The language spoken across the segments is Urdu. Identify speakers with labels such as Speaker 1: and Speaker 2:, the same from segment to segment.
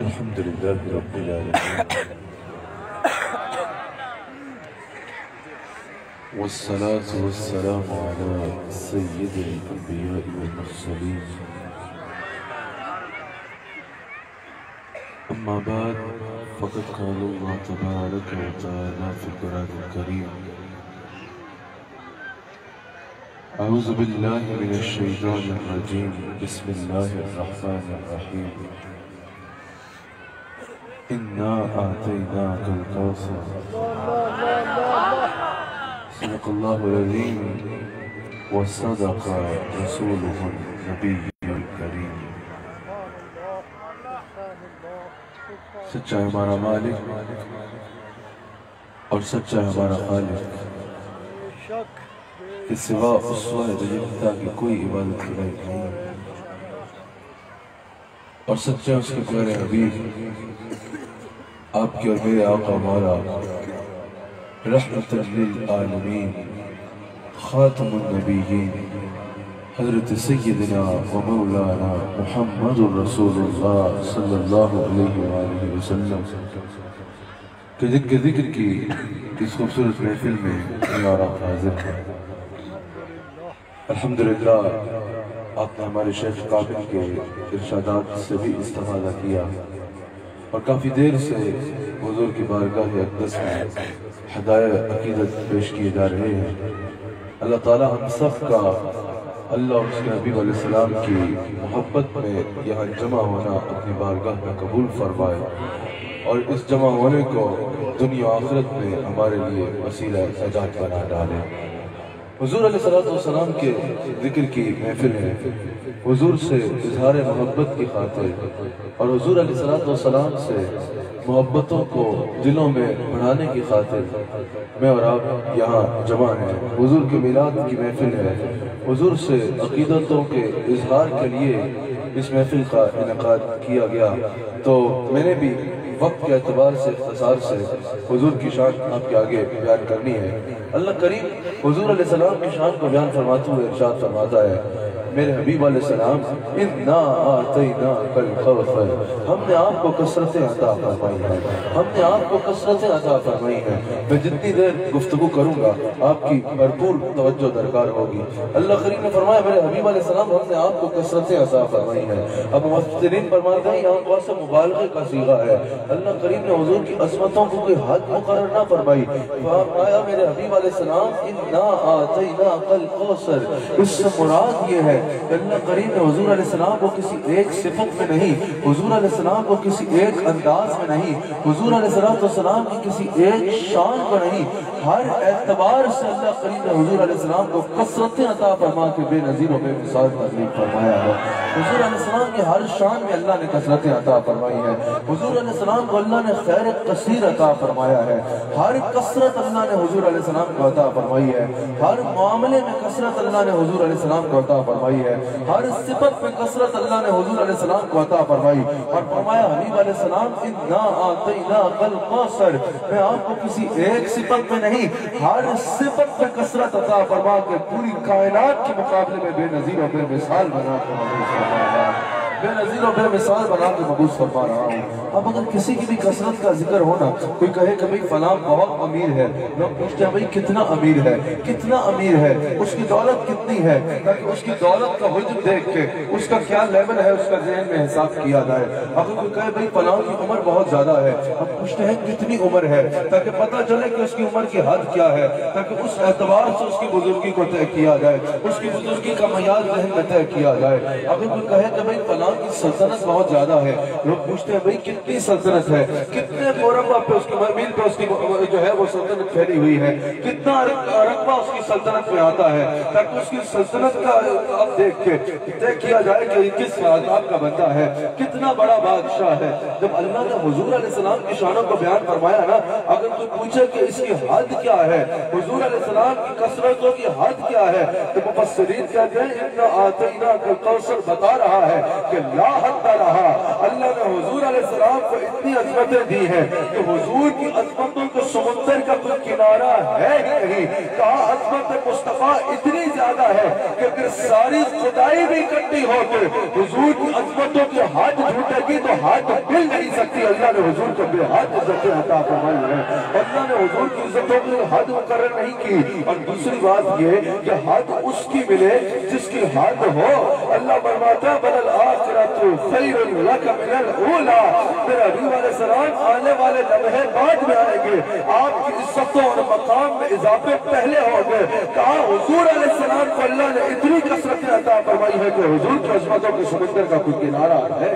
Speaker 1: الحمد لله رب العالمين والصلاة والسلام على سيد الأنبياء والمرسلين أما بعد فقد قال الله تبارك وتعالى في القرآن الكريم أعوذ بالله من الشيطان الرجيم بسم الله الرحمن الرحيم إنا أعطيناك الكوثر صدق الله العظيم وصدق رسوله النبي الكريم سچا ہمارا مالک اور سچا ہمارا خالق کہ سوا اس واحد یکتا کی کوئی عبادت کی لائق نہیں اور سچا اس کے پیارے حبیب آپ کی اور میرے آقا مولا رحمت للعالمین خاتم النبیین حضرت سیدنا و مولانا محمد رسول اللہ صلی اللہ علیہ وآلہ وسلم کہ جن کے ذکر کی اس خوبصورت محفل میں یارا حاضر ہے۔ الحمدللہ آپ نے ہمارے شیخ قابل کے ارشادات سے بھی استفادہ کیا اور کافی دیر سے حضور کی بارگاہ اقدس میں ہدایہ عقیدت پیش کیے جا رہے ہیں۔ اللہ تعالیٰ ہم سب کا اللہ اور اس کے نبی علیہ السلام کی محبت میں یہاں جمع ہونا اپنی بارگاہ میں قبول فرمائے اور اس جمع ہونے کو دنیا و آخرت میں ہمارے لیے وسیلہ سجاد بنا ڈالے۔ حضور علیہ السلام کے ذکر کی محفل ہے، حضور سے اظہار محبت کی خاطر اور حضور علیہ السلام سے محبتوں کو دلوں میں بڑھانے کی خاطر میں اور آپ یہاں جمع ہیں۔ حضور کے میلاد کی محفل ہے، حضور سے عقیدتوں کے اظہار کے لیے اس محفل کا انعقاد کیا گیا، تو میں نے بھی وقت کے اعتبار سے اختصار سے حضور کی شان آپ کے آگے بیان کرنی ہے۔ اللہ کریم حضور علیہ السلام کی شان کو بیان فرماتے ہوئے ارشاد فرماتا ہے، میرے حبیب علیہ السلام اِنَّا آتَيْنَاكَ الْكَوْثَرَ، ہم نے آپ کو کثرتیں عطا فرمائی ہیں، ہم نے آپ کو کثرتیں عطا فرمائی ہیں۔ میں جتنی دیر گفتگو کروں گا آپ کی بھرپور توجہ درکار ہوگی۔ اللہ کریم نے فرمایا میرے حبیب علیہ السلام ہم نے آپ کو کثرتیں عطا فرمائی ہیں۔ اب مفسرین فرماتے ہیں یہاں خاص مبالغے کا صیغہ ہے۔ اللہ کریم نے حضور کی عظمتوں کو کوئی حد مقرر نہ فرمائی، فرمایا میرے حبیب علیہ السلام اِنَّا آتَيْنَاكَ الْكَوْثَرَ، اس سے مراد یہ ہے کہ اللہ کریم نے حضور علیہ السلام کو کسی ایک صفت میں نہیں، حضور علیہ السلام کو کسی ایک انداز میں نہیں، حضور علیہ السلام کی کسی ایک شان کو نہیں، ہر اعتبار سے اللہ کریم نے حضور علیہ السلام کو کثرتیں عطا فرما کے بے نظیر و بے مثال تقریب فرمایا ہے۔ حضور علیہ السلام کی ہر شان میں اللہ نے کثرتیں عطا فرمائی ہیں۔ حضور علیہ السلام کو اللہ نے خیر کثیر عطا فرمایا ہے، ہر کثرت اللہ نے حضور علیہ السلام کو عطا فرمائی ہے، ہر معاملے میں کثرت اللہ نے حضور علیہ السلام کو عطا فرمائی ہے، ہر صفت میں کثرت اللہ نے حضور علیہ السلام کو عطا فرمائی اور فرمایا حبیب علیہ السلام اِنَّا آتَيْنَاكَ الْكَوْثَرَ، میں آپ کو کسی ایک صفت میں نہیں ہر صفت میں کثرت عطا فرما کے پوری کائنات کے مقابلے میں بے نظیر و بے مثال بنا کے مبعوث فرما رہا ہوں، بے نظیر و بے مثال بنا کے مبعوث فرما رہا ہوں۔ اب اگر کسی کی بھی کثرت کا ذکر ہونا، کوئی کہے کہ بھئی فلاں بہت امیر ہے، لوگ پوچھتے ہیں بھئی کتنا امیر ہے، کتنا امیر ہے، اس کی دولت کتنی ہے، تاکہ اس کی دولت کا حجم دیکھ کے اس کا کیا لیول ہے اس کا ذہن میں حساب کیا جائے۔ اگر کوئی کہے بھئی فلاں کی عمر بہت زیادہ ہے، ہم پوچھتے ہیں کتنی عمر ہے، تاکہ پتہ چلے کہ اس کی عمر کی حد کیا ہے، تاکہ اس اعتبار سے اس کی بزرگی کو طے کیا جائے، اس کی بزرگی کا معیار ذہن میں طے کیا جائے۔ اگر کوئی کہے کہ بھئی فلاں کی سلطنت بہت زیادہ ہے، لوگ پوچھتے ہیں بھئی کتنی سلطنت ہے، کتنے مربع پہ اس کی میل پہ اس کی جو ہے وہ سلطنت پھیلی ہوئی ہے، کتنا رقبہ اس کی سلطنت میں آتا ہے، تاکہ اس کی سلطنت کا اب دیکھ کے طے کیا جائے کہ کس آداب کا بندہ ہے، کتنا بڑا بادشاہ ہے۔ جب اللہ نے حضور علیہ السلام کی شانوں کو بیان فرمایا نا، اگر کوئی پوچھے کہ اس کی حد کیا ہے، حضور علیہ السلام کی کثرتوں کی حد کیا ہے، تو مفسرین کہتے ہیں اِنَّا آتَيْنَاكَ الْكَوْثَرَ بتا رہا ہے کہ کہ لا حد لہا، اللہ نے حضور علیہ السلام کو اتنی عظمتیں دی ہیں کہ حضور کی عظمتوں کو سمندر کا کوئی کنارہ ہے ہی نہیں. کہا عظمت مصطفیٰ اتنی زیادہ ہے کہ اگر ساری خدائی بھی اکٹھی ہو کے حضور کی عظمتوں کے ہاتھ جھوٹے گی تو ہاتھ مل نہیں سکتی. اللہ نے حضور کو بے حد عزتیں عطا فرمائی ہے. اللہ نے حضور کی عزتوں کی حد مقرر نہیں کی. اور دوسری بات یہ کہ حد اس کی ملے جس کی حد ہو. اللہ فرماتا ہے بل الآخرۃ خیر لک من الاولی. میرے حبیب علیہ السلام آنے والے لمحے بعد میں آئیں گے، آپ کی عزتوں اور مقام میں اضافے پہلے ہو گئے. کہا حضور علیہ السلام کو اللہ نے اتنی کثرت عطا فرمائی ہے کہ حضور کی عظمتوں کے سمندر کا کوئی کنارہ ہے،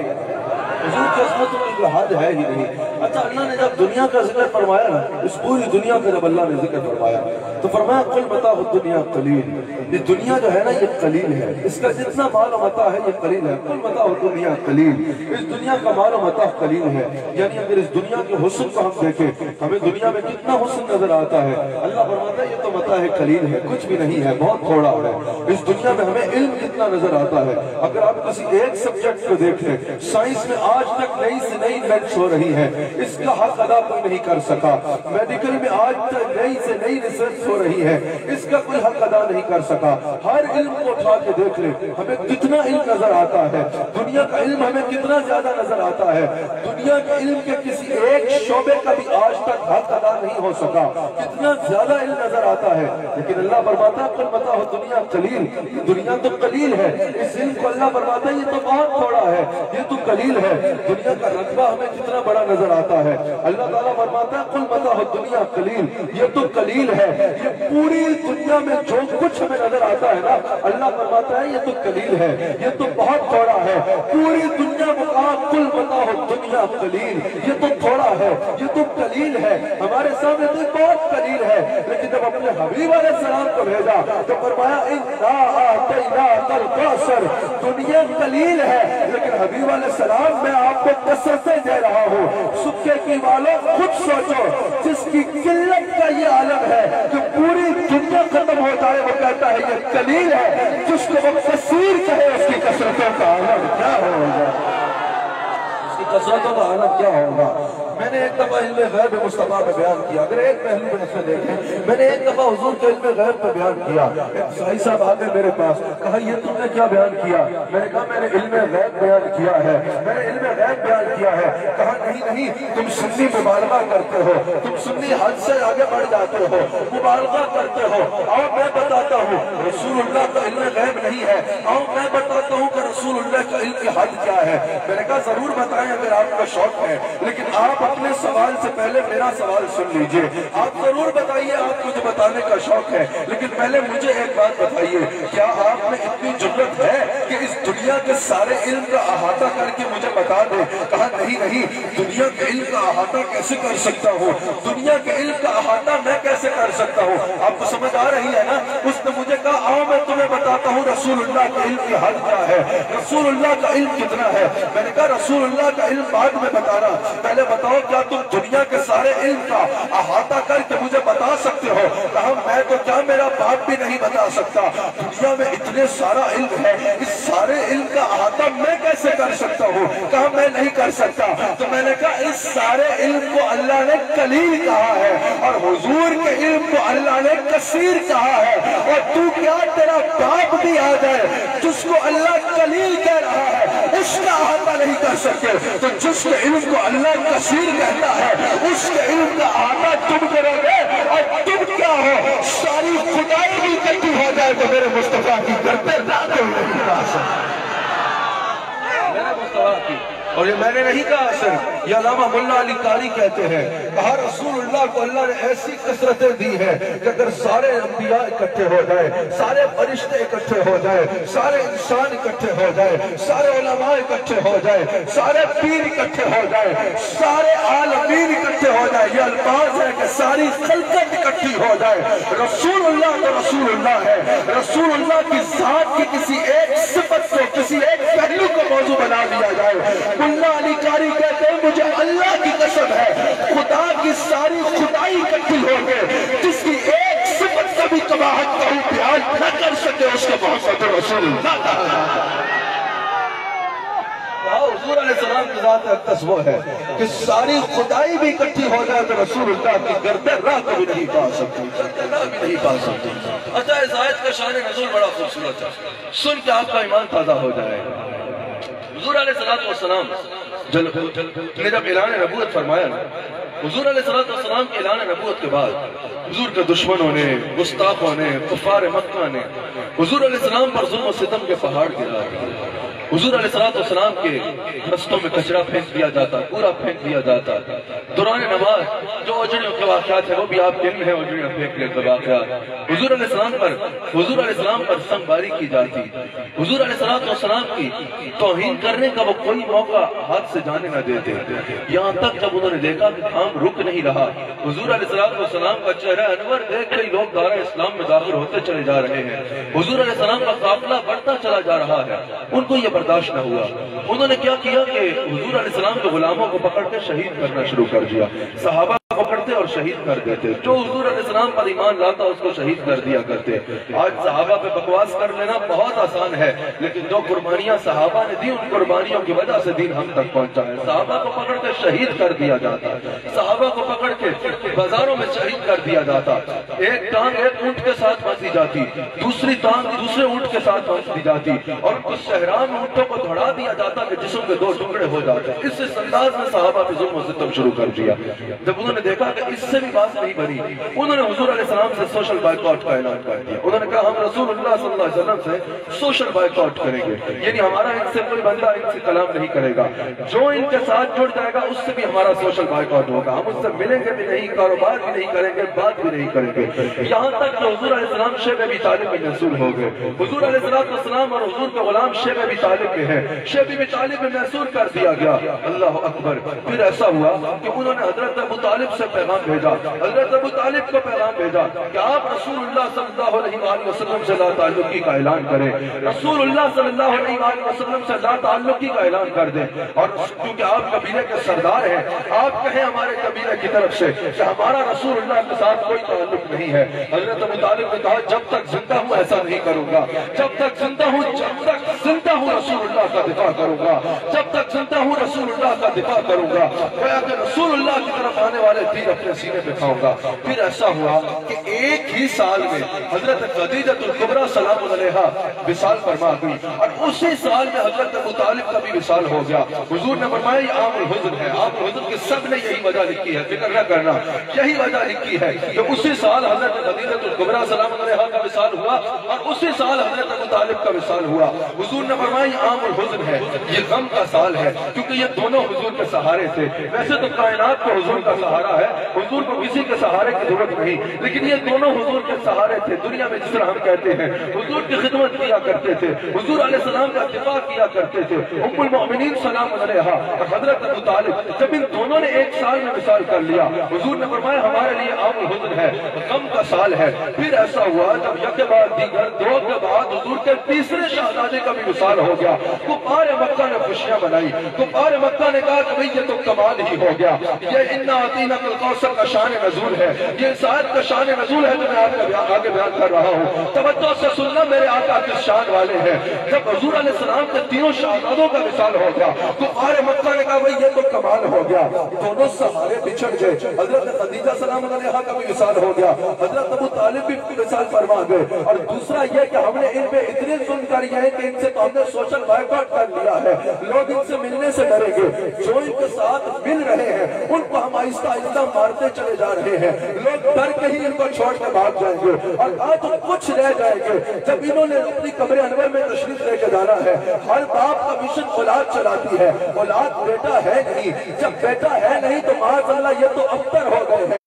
Speaker 1: حضور کی عظمتوں کی کوئی حد ہے ہی نہیں. اچھا اللہ نے جب دنیا کا ذکر فرمایا نا، اس پوری دنیا کا جب اللہ نے ذکر فرمایا تو فرمایا قل متاع الدنیا قلیل. یہ دنیا جو ہے نا یہ قلیل ہے، اس کا جتنا مال و متاع ہے یہ قلیل ہے. قل متاع الدنیا قلیل، اس دنیا کا مال و متاع قلیل ہے. یعنی اگر اس دنیا کے حسن کو ہم دیکھیں، ہمیں دنیا میں کتنا حسن نظر آتا ہے. اللہ فرماتا ہے یہ تو متاع قلیل ہے، کچھ بھی نہیں ہے، بہت تھوڑا ہے. اس دنیا میں ہمیں علم کتنا نظر آتا ہے. اگر آپ کسی ایک سبجیکٹ کو دیکھیں، سائنس میں آج تک نئی سے نئی انوینٹ ہو رہی ہے، اس کا حق ادا کوئی نہیں کر سکا. میڈیکل میں آج تک نئی سے نئی ریسرچ ہو رہی ہے، اس کا کوئی حق ادا نہیں کر سکا. ہر علم کو اٹھا کے دیکھ لیں، ہمیں کتنا علم نظر آتا ہے. دنیا کا علم ہمیں کتنا زیادہ نظر آتا ہے. دنیا کے علم کے کسی ایک شعبے کا بھی آج تک حق ادا نہیں ہو سکا. کتنا زیادہ علم نظر آتا ہے. لیکن اللہ فرماتا ہے قل متاع الدنیا قلیل، دنیا تو قلیل ہے. اس علم کو اللہ فرماتا ہے یہ تو بہت تھوڑا ہے، یہ تو قلیل ہے. دنیا کا رقبہ ہمیں کتنا بڑا نظر آتا ہے. اللہ تعالیٰ فرماتا ہے قل متاع الدنیا قلیل، یہ تو قلیل ہے. یہ پوری دنیا میں جو کچھ ہمیں نظر آتا ہے نا، اللہ فرماتا ہے یہ تو قلیل ہے، یہ تو بہت تھوڑا ہے. پوری دنیا میں قل متاع الدنیا قلیل، یہ تو تھوڑا ہے، یہ تو قلیل ہے. ہمارے سامنے تو بہت قلیل ہے. لیکن جب اپنے حبیب علیہ السلام کو بھیجا تو فرمایا انا اعطیناک الکوثر. دنیا قلیل ہے لیکن حبیب علیہ السلام میں آپ کو کثرتیں دے رہا ہوں. سکے کی والوں خود سوچو، جس کی قلت کا یہ عالم ہے کہ پوری دنیا ختم ہو جائے وہ کہتا ہے یہ قلیل ہے. جس کو وہ کثیر کہے اس کی کثرتوں کا عالم کیا ہوگا، اس کی کثرتوں کا عالم کیا ہوگا. میں نے ایک دفعہ علم غیب مصطفیٰ میں بیان کیا. اگر ایک پہلو میں اس میں دیکھیں، میں نے ایک دفعہ حضور کے علم غیب پہ بیان کیا. ایک صحیح صاحب آگے میرے پاس کہا یہ تم نے کیا بیان کیا؟ میں نے کہا میں نے علم غیب بیان کیا ہے، میں نے علم غیب بیان کیا ہے. کہا نہیں تم سنی مبالغہ کرتے ہو، تم سنی حد سے آگے بڑھ جاتے ہو، مبالغہ کرتے ہو. آؤ میں بتاتا ہوں رسول اللہ کا علم غیب نہیں ہے. آؤ میں بتاتا ہوں کہ رسول اللہ کا علم کی حد کیا ہے. میں نے کہا ضرور بتائیں اگر آپ کا شوق ہے، لیکن آپ اپنے سوال سے پہلے میرا سوال سن لیجئے. آپ ضرور بتائیے، آپ مجھے بتانے کا شوق ہے، لیکن پہلے مجھے ایک بات بتائیے، کیا آپ میں اتنی جرأت ہے کہ اس دنیا کے سارے علم کا احاطہ کر کے مجھے بتا دیں؟ کہا نہیں، دنیا کے علم کا احاطہ کیسے کر سکتا ہوں؟ دنیا کے علم کا احاطہ میں کیسے کر سکتا ہوں؟ آپ کو سمجھ آ رہی ہے نا؟ اس نے مجھے کہا آؤ میں تمہیں بتاتا ہوں رسول اللہ کے علم کی حد کیا ہے، رسول اللہ کا علم کتنا ہے. میں نے کہا رسول اللہ کا علم بعد میں بتانا، پہلے بتاؤ کیا تم دنیا کے سارے علم کا احاطہ کر کے مجھے بتا سکتے ہو؟ کہا میں تو کیا میرا باپ بھی نہیں بتا سکتا. دنیا میں اتنے سارا علم ہے، اس سارے علم کا احاطہ میں کیسے کر سکتا ہوں؟ کہا میں نہیں کر سکتا. تو میں نے کہا اس سارے علم کو اللہ نے قلیل کہا ہے اور حضور کے علم کو اللہ نے کثیر کہا ہے. اور تو کیا تیرا باپ بھی آ جائے جس کو اللہ قلیل کہہ رہا ہے اس کا احاطہ نہیں کر سکتے، تو جس کے علم کو اللہ کثیر کہتا ہے اس کے علم کا احاطہ تم کرو گے. اور تم کیا ہو، ساری خدائی بھی اکٹھی ہو جائے تو میرے مصطفیٰ کی کرتے رہتے ہوئے نہیں کہا سکتے. میرے مصطفیٰ کی، اور یہ میں نے نہیں کہا صرف، یہ علامہ ملا علی قاری کہتے ہیں، کہا رسول اللہ کو اللہ نے ایسی کثرتیں دی ہے کہ اگر سارے انبیاء اکٹھے ہو جائے، سارے فرشتے اکٹھے ہو جائے، سارے انسان اکٹھے ہو جائے، سارے علماء اکٹھے ہو جائے، سارے پیر اکٹھے ہو جائے، سارے عالمین اکٹھے ہو جائے، یہ الفاظ ہے کہ ساری خلقت اکٹھی ہو جائے، رسول اللہ تو رسول اللہ ہے. رسول اللہ کی ذات کی کسی ایک صفت کو، کسی ایک پہلو کو موضوع بنا دیا جائے. ملا علی قاری کہتے ہیں مجھے اللہ کی قسم ہے خدا کی ساری خدائی اکٹھی ہو گئے، جس کی ایک صفت کا بھی قباحت کا بیان نہ کر سکے اس کے محمد رسول اللہ. علیہ السلام کی ذات اقدس وہ ہے کہ ساری خدائی بھی اکٹھی ہو جائے تو رسول اللہ کی گردن راہ کو بھی نہیں پا سکتی، راہ بھی نہیں پا سکتی۔ اچھا اس آیت کا شان نزول بڑا خوبصورت ہے، سن کے آپ کا ایمان تازہ ہو جائے گا۔ حضور علیہ السلام نے جب اعلان نبوت فرمایا، حضور علیہ السلام کے اعلان نبوت کے بعد حضور کے دشمنوں نے، گستاخوں نے، کفار مکہ نے حضور علیہ السلام پر ظلم و ستم کے پہاڑ گرا دیے۔ حضور علیہ السلام کے رستوں میں کچرا پھینک دیا جاتا، کوڑا پھینک دیا جاتا۔ دوران نماز جو اوجڑیوں کے واقعات ہیں وہ بھی آپ کے علم ہے، اوجڑیاں پھینکنے کے واقعات۔ حضور علیہ السلام پر سنگ باری کی جاتی، حضور علیہ السلام کی توہین کرنے کا وہ کوئی موقع ہاتھ سے جانے نہ دیتے، یہاں تک جب انہوں نے دیکھا کہ کام رک نہیں رہا، حضور علیہ السلام کا چہرہ انور دیکھ کر لوگ دائرہ اسلام میں داخل ہوتے چلے جا رہے ہیں، حضور علیہ السلام کا قافلہ بڑھتا چلا جا رہا ہے، ان کو یہ برداشت نہ ہوا۔ انہوں نے کیا کیا کہ حضور علیہ السلام کے غلاموں کو پکڑ کے شہید کرنا شروع کر دیا، صحابہ پکڑتے اور شہید کر دیتے، جو حضور علیہ السلام پر ایمان لاتا اس کو شہید کر دیا کرتے۔ آج صحابہ پہ بکواس کر لینا بہت آسان ہے، لیکن جو قربانیاں صحابہ نے دی ان قربانیوں کی وجہ سے دین ہم تک پہنچا ہے۔ صحابہ کو پکڑ کے شہید کر دیا جاتا، صحابہ کو پکڑ کے بازاروں میں شہید کر دیا جاتا، ایک ٹانگ ایک اونٹ کے ساتھ پھانسی جاتی، دوسری ٹانگ دوسرے اونٹ کے ساتھ پھانسی جاتی، اور ان کو صحرا میں اونٹوں کو دھڑا دیا جاتا کہ جسم کے دو ٹکڑے ہو جاتے۔ اس انداز میں صحابہ پہ ظلم و ستم شروع کر دیا۔ جب انہوں نے دیکھا کہ اس سے بھی بات نہیں بنی، انہوں نے حضور علیہ السلام سے سوشل بائیکاٹ کا اعلان کر دیا۔ انہوں نے کہا ہم رسول اللہ صلی اللہ علیہ وسلم سے سوشل بائیکاٹ کریں گے، یعنی ہمارا ان سے کوئی بندہ ان سے کلام نہیں کرے گا، جو ان کے ساتھ جڑ جائے گا اس سے بھی ہمارا سوشل بائیکاٹ ہوگا، ہم اس سے ملیں گے بھی نہیں، کاروبار بھی نہیں کریں گے، بات بھی نہیں کریں گے۔ یہاں تک کہ حضور علیہ السلام شیب ابی طالب میں محصول ہو گئے۔ حضور علیہ السلام اور حضور کے غلام شیب ابی طالب کے ہیں، شیب ابی طالب میں محصول کر دیا گیا۔ اللہ اکبر۔ پھر ایسا ہوا کہ انہوں نے حضرت ابو طالب سے پیغام بھیجا، حضرت ابو طالب کو پیغام بھیجا کہ آپ رسول اللہ صلی اللہ علیہ وآلہ وسلم سے لا تعلقی کا اعلان کریں، رسول اللہ صلی اللہ علیہ وآلہ وسلم سے لا تعلقی کا اعلان کر دیں، اور کیونکہ آپ قبیلے کے سردار ہیں آپ کہیں ہمارے قبیلے کی طرف سے کہ ہمارا رسول اللہ کے ساتھ کوئی تعلق نہیں ہے۔ حضرت ابو طالب نے کہا جب تک زندہ ہوں ایسا نہیں کروں گا، جب تک زندہ ہوں رسول اللہ کا دفاع کروں گا، جب تک زندہ ہوں رسول اللہ کا دفاع کروں گا، گویا کہ رسول اللہ کی طرف آنے والے تیر اپنے سینے پہ کھاؤں گا۔ پھر ایسا ہوا کہ ایک ہی سال میں حضرت خدیجہ الکبریٰ سلام علیہا وصال فرما گئی، اور اسی سال میں حضرت ابو طالب کا بھی وصال ہو گیا۔ حضور نے فرمایا یہ عام الحزن ہے، عام الحزن کے سب نے یہی وجہ لکھی ہے، فکر نہ کرنا، یہی وجہ لکھی ہے کہ اسی سال حضرت خدیجہ الکبریٰ سلام علیہا کا وصال ہوا اور اسی سال حضرت ابو طالب کا وصال ہوا۔ حضور نے فرمایا یہ عام الحزن ہے، یہ غم کا سال ہے، کیونکہ یہ دونوں حضور کے سہارے تھے۔ ویسے تو کائنات کو حضور کا سہارا ہے، حضور کو کسی کے سہارے کی ضرورت نہیں، لیکن یہ دونوں حضور کے سہارے تھے۔ دنیا میں جس طرح ہم کہتے ہیں حضور کی خدمت کیا کرتے تھے، حضور علیہ السلام کا دفاع کیا کرتے تھے، ام المؤمنین سلام علیہا اور حضرت ابو طالب، جب ان دونوں نے ایک سال میں وصال کر لیا، حضور نے فرمایا ہمارے لیے عام الحزن ہے، غم کا سال ہے۔ پھر ایسا ہوا جب یک بعد دیگر دو کے بعد حضور کے تیسرے شہزادے کا بھی وصال ہو گیا، کفار مکہ نے خوشیاں منائی، کفار مکہ نے کہا کہ بھئی یہ تو کمال ہی ہو گیا، یہ انا اعطیناک الکوثر کا شان نزول ہے، یہ اس آیت کا شان نزول ہے جو میں آپ کے آگے بیان کر رہا ہوں۔ توجہ سے سننا میرے آقا کس شان والے ہیں۔ جب حضور علیہ السلام کے تینوں شہزادوں کا وصال ہو گیا، کفار مکہ نے کہا بھئی یہ تو کمال ہو گیا، دونوں سہارے بچھڑ گئے، حضرت خدیجہ سلام علیہا کا بھی وصال ہو گیا، حضرت ابو طالب بھی وصال فرما گئے، اور دوسرا یہ کہ ہم نے ان پہ اتنے ظلم کر یہ ہے کہ ان سے تو ہم نے سوشل بائیکاٹ کر لیا ہے، لوگ ان سے ملنے سے ڈریں گے، جو ان کے ساتھ مل رہے ہیں ان کو ہم آہستہ آہستہ مارتے چلے جا رہے ہیں، لوگ ڈر کے ہی ان کو چھوڑ کے بھاگ جائیں گے، اور آج کچھ رہ جائیں گے۔ جب انہوں نے اپنی قبر انور میں تشریف لے کے جانا ہے، ہر باپ کا مشن اولاد چلاتی ہے، اولاد بیٹا ہے نہیں، جب بیٹا ہے نہیں تو معاذ اللہ یہ تو ابتر ہو گئے ہیں،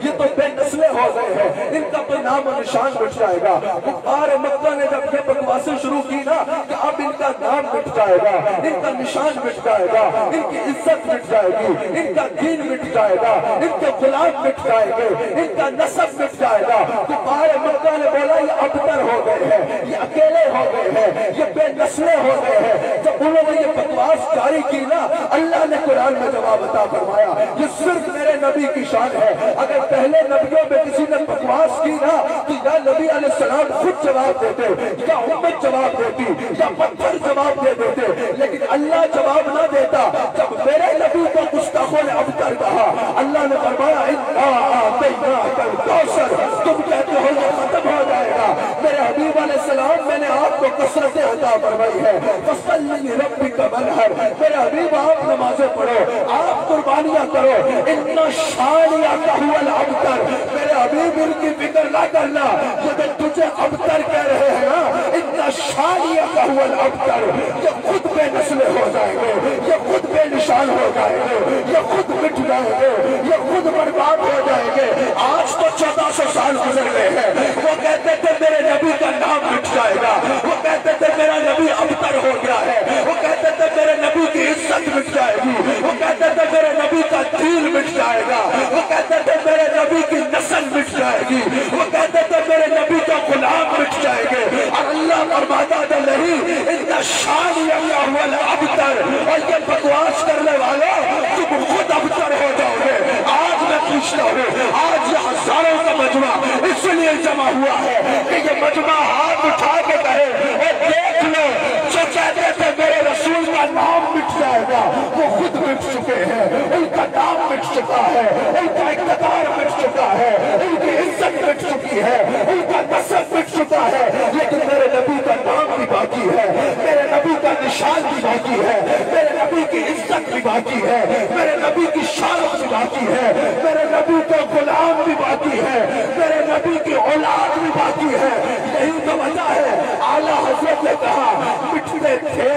Speaker 1: یہ تو بے نسلیں ہو گئے ہیں، ان کا کوئی نام و نشان مٹ جائے گا۔ کفار مکہ نے جب یہ بکواسیں شروع کی نا کہ اب ان کا نام مٹ جائے گا، ان کا نشان مٹ جائے گا، ان کی عزت مٹ جائے گی، ان کا دین مٹ جائے گا، ان کے غلام مٹ جائیں گے، ان کا نسب مٹ جائے گا۔ کفار مکہ نے بولا یہ ابتر ہو گئے
Speaker 2: ہیں، یہ اکیلے ہو گئے ہیں، یہ بے نسلیں ہو گئے ہیں۔ جب انہوں نے یہ بکواس جاری کی نا، اللہ نے قرآن میں جواب عطا فرمایا یہ صرف میرے نبی کی شان ہے۔ اگر پہلے نبیوں میں کسی نے بکواس کی نا تو یا نبی علیہ السلام خود جواب دیتے، یا امت جواب دیتی، یا پتھر جواب دے دیتے، لیکن اللہ جواب نہ دیتا۔ جب میرے نبی کو گستاخوں نے ابتر کہا، اللہ نے فرمایا اِنَّا أَعْطَيْنَاكَ الْكَوْثَرَ، تم کہتے ہو یہ ختم ہو جائے گا۔ میرے حبیب علیہ السلام میں نے آپ کو کثرت عطا فرمائی ہے۔ فَصَلِّ لِرَبِّكَ وَانْحَرْ، میرے حبیب آپ نمازیں پڑھو، آپ قربانیاں کرو۔ اِنَّ شَانِئَكَ هُوَ الْأَبْتَرُ، میرے حبیب ان کی فکر نہ کرنا، یہ جو تجھے ابتر کہہ رہے ہیں نا، اِنَّ شَانِئَكَ هُوَ الْأَبْتَرُ، یہ خود بے نسلے ہو جائیں گے، یہ خود بے نشان ہو جائیں گے، یہ خود مٹ جائیں گے، یہ خود برباد ہو جائیں گے۔ آج تو 1400 سال گزر گئے ہیں، وہ کہتے تھے میرے نبی کا نام مٹ جائے گا، وہ کہتے تھے میرا نبی ابتر ہو گیا ہے، وہ کہتے تھے میرے نبی کی عزت مٹ جائے گی، وہ کہتے تھے میرے نبی کا دین مٹ جائے گا، وہ کہتے تھے میرے نبی کی نسل مٹ جائے گی، وہ کہتے تھے میرے نبی کا غلام مٹ جائے گے۔ اور اللہ فرماتا تھا نہیں، اِنَّ شَانِئَكَ هُوَ الْأَبْتَرُ، اور یہ بکواس کرنے والوں تم خود ابتر ہو جاؤ گے۔ آج میں پوچھتا ہوں، آج یہ ہزاروں کا مجمع اس لیے جمع ہوا ہے کہ یہ مجمع ہاتھ اٹھا کے کہے اور دیکھ لو جو کہتے تھے میرے رسول کا نام مٹ جائے گا وہ خود مٹ چکے ہیں، ان کا نام مٹ چکا ہے، ان کا اقتدار مٹ چکا ہے، ان کی عزت مٹ چکی ہے، ان کا نسب مٹ چکا ہے، لیکن میرے نبی کا نام بھی باقی ہے، میرے نبی کا نشان بھی باقی ہے، میرے نبی کی عزت بھی باقی ہے، میرے نبی کی شان بھی باقی ہے، میرے نبی کا غلام بھی باقی ہے، میرے نبی کی اولاد بھی باقی ہے۔ یہی تو وجہ ہے اعلیٰ حضرت نے کہا مٹتے تھے،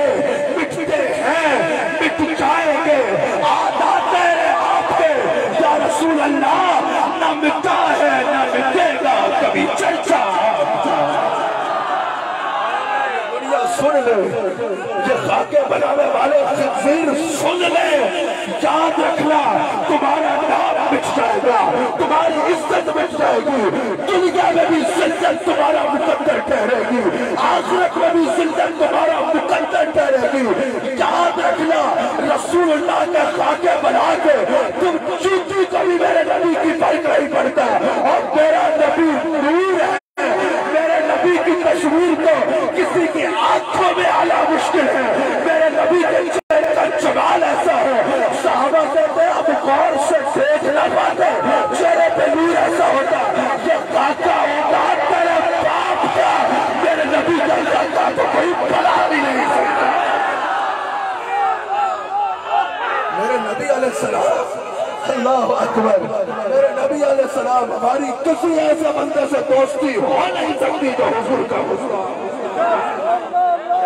Speaker 2: مٹتے ہیں، مٹ جائیں گے، آدھا تیرے آپ کے یا رسول اللہ، نہ مٹا ہے نہ مٹے گا کبھی چرچا۔ دنیا سن لے، یہ خاکے بنانے والے خنزیر سن لے، یاد رکھنا تمہارا نام مٹ جائے گا، تمہاری عزت مٹ جائے گی، دنیا میں بھی ذلت تمہارا مقدر ٹھہرے گی، آخرت میں بھی ذلت تمہارا مقدر ٹھہرے گی۔ یاد رکھنا رسول اللہ کے خاکے بنا کے تم چوٹی کبھی میرے نبی کی فرق نہیں پڑتا، اور میرا نبی نور ہے، میرے نبی کی تصویر تو کسی کی آنکھوں میں آنا مشکل ہے، میرے نبی کے چہرے کا جمال ایسا ہے صحابہ کہتے ہیں اب غور سے دیکھ نہ پاتے، چہرے پہ نور ایسا ہوتا، یہ خاکہ ہوتا تیرے باپ کا، میرے نبی کا خاکہ تو کوئی بلا بھی نہیں سکتا۔ میرے نبی علیہ السلام، اللہ اکبر، میرے نبی علیہ السلام، ہماری کسی ایسے بندے سے دوستی ہو نہیں سکتی تو حضور کا گستاخ،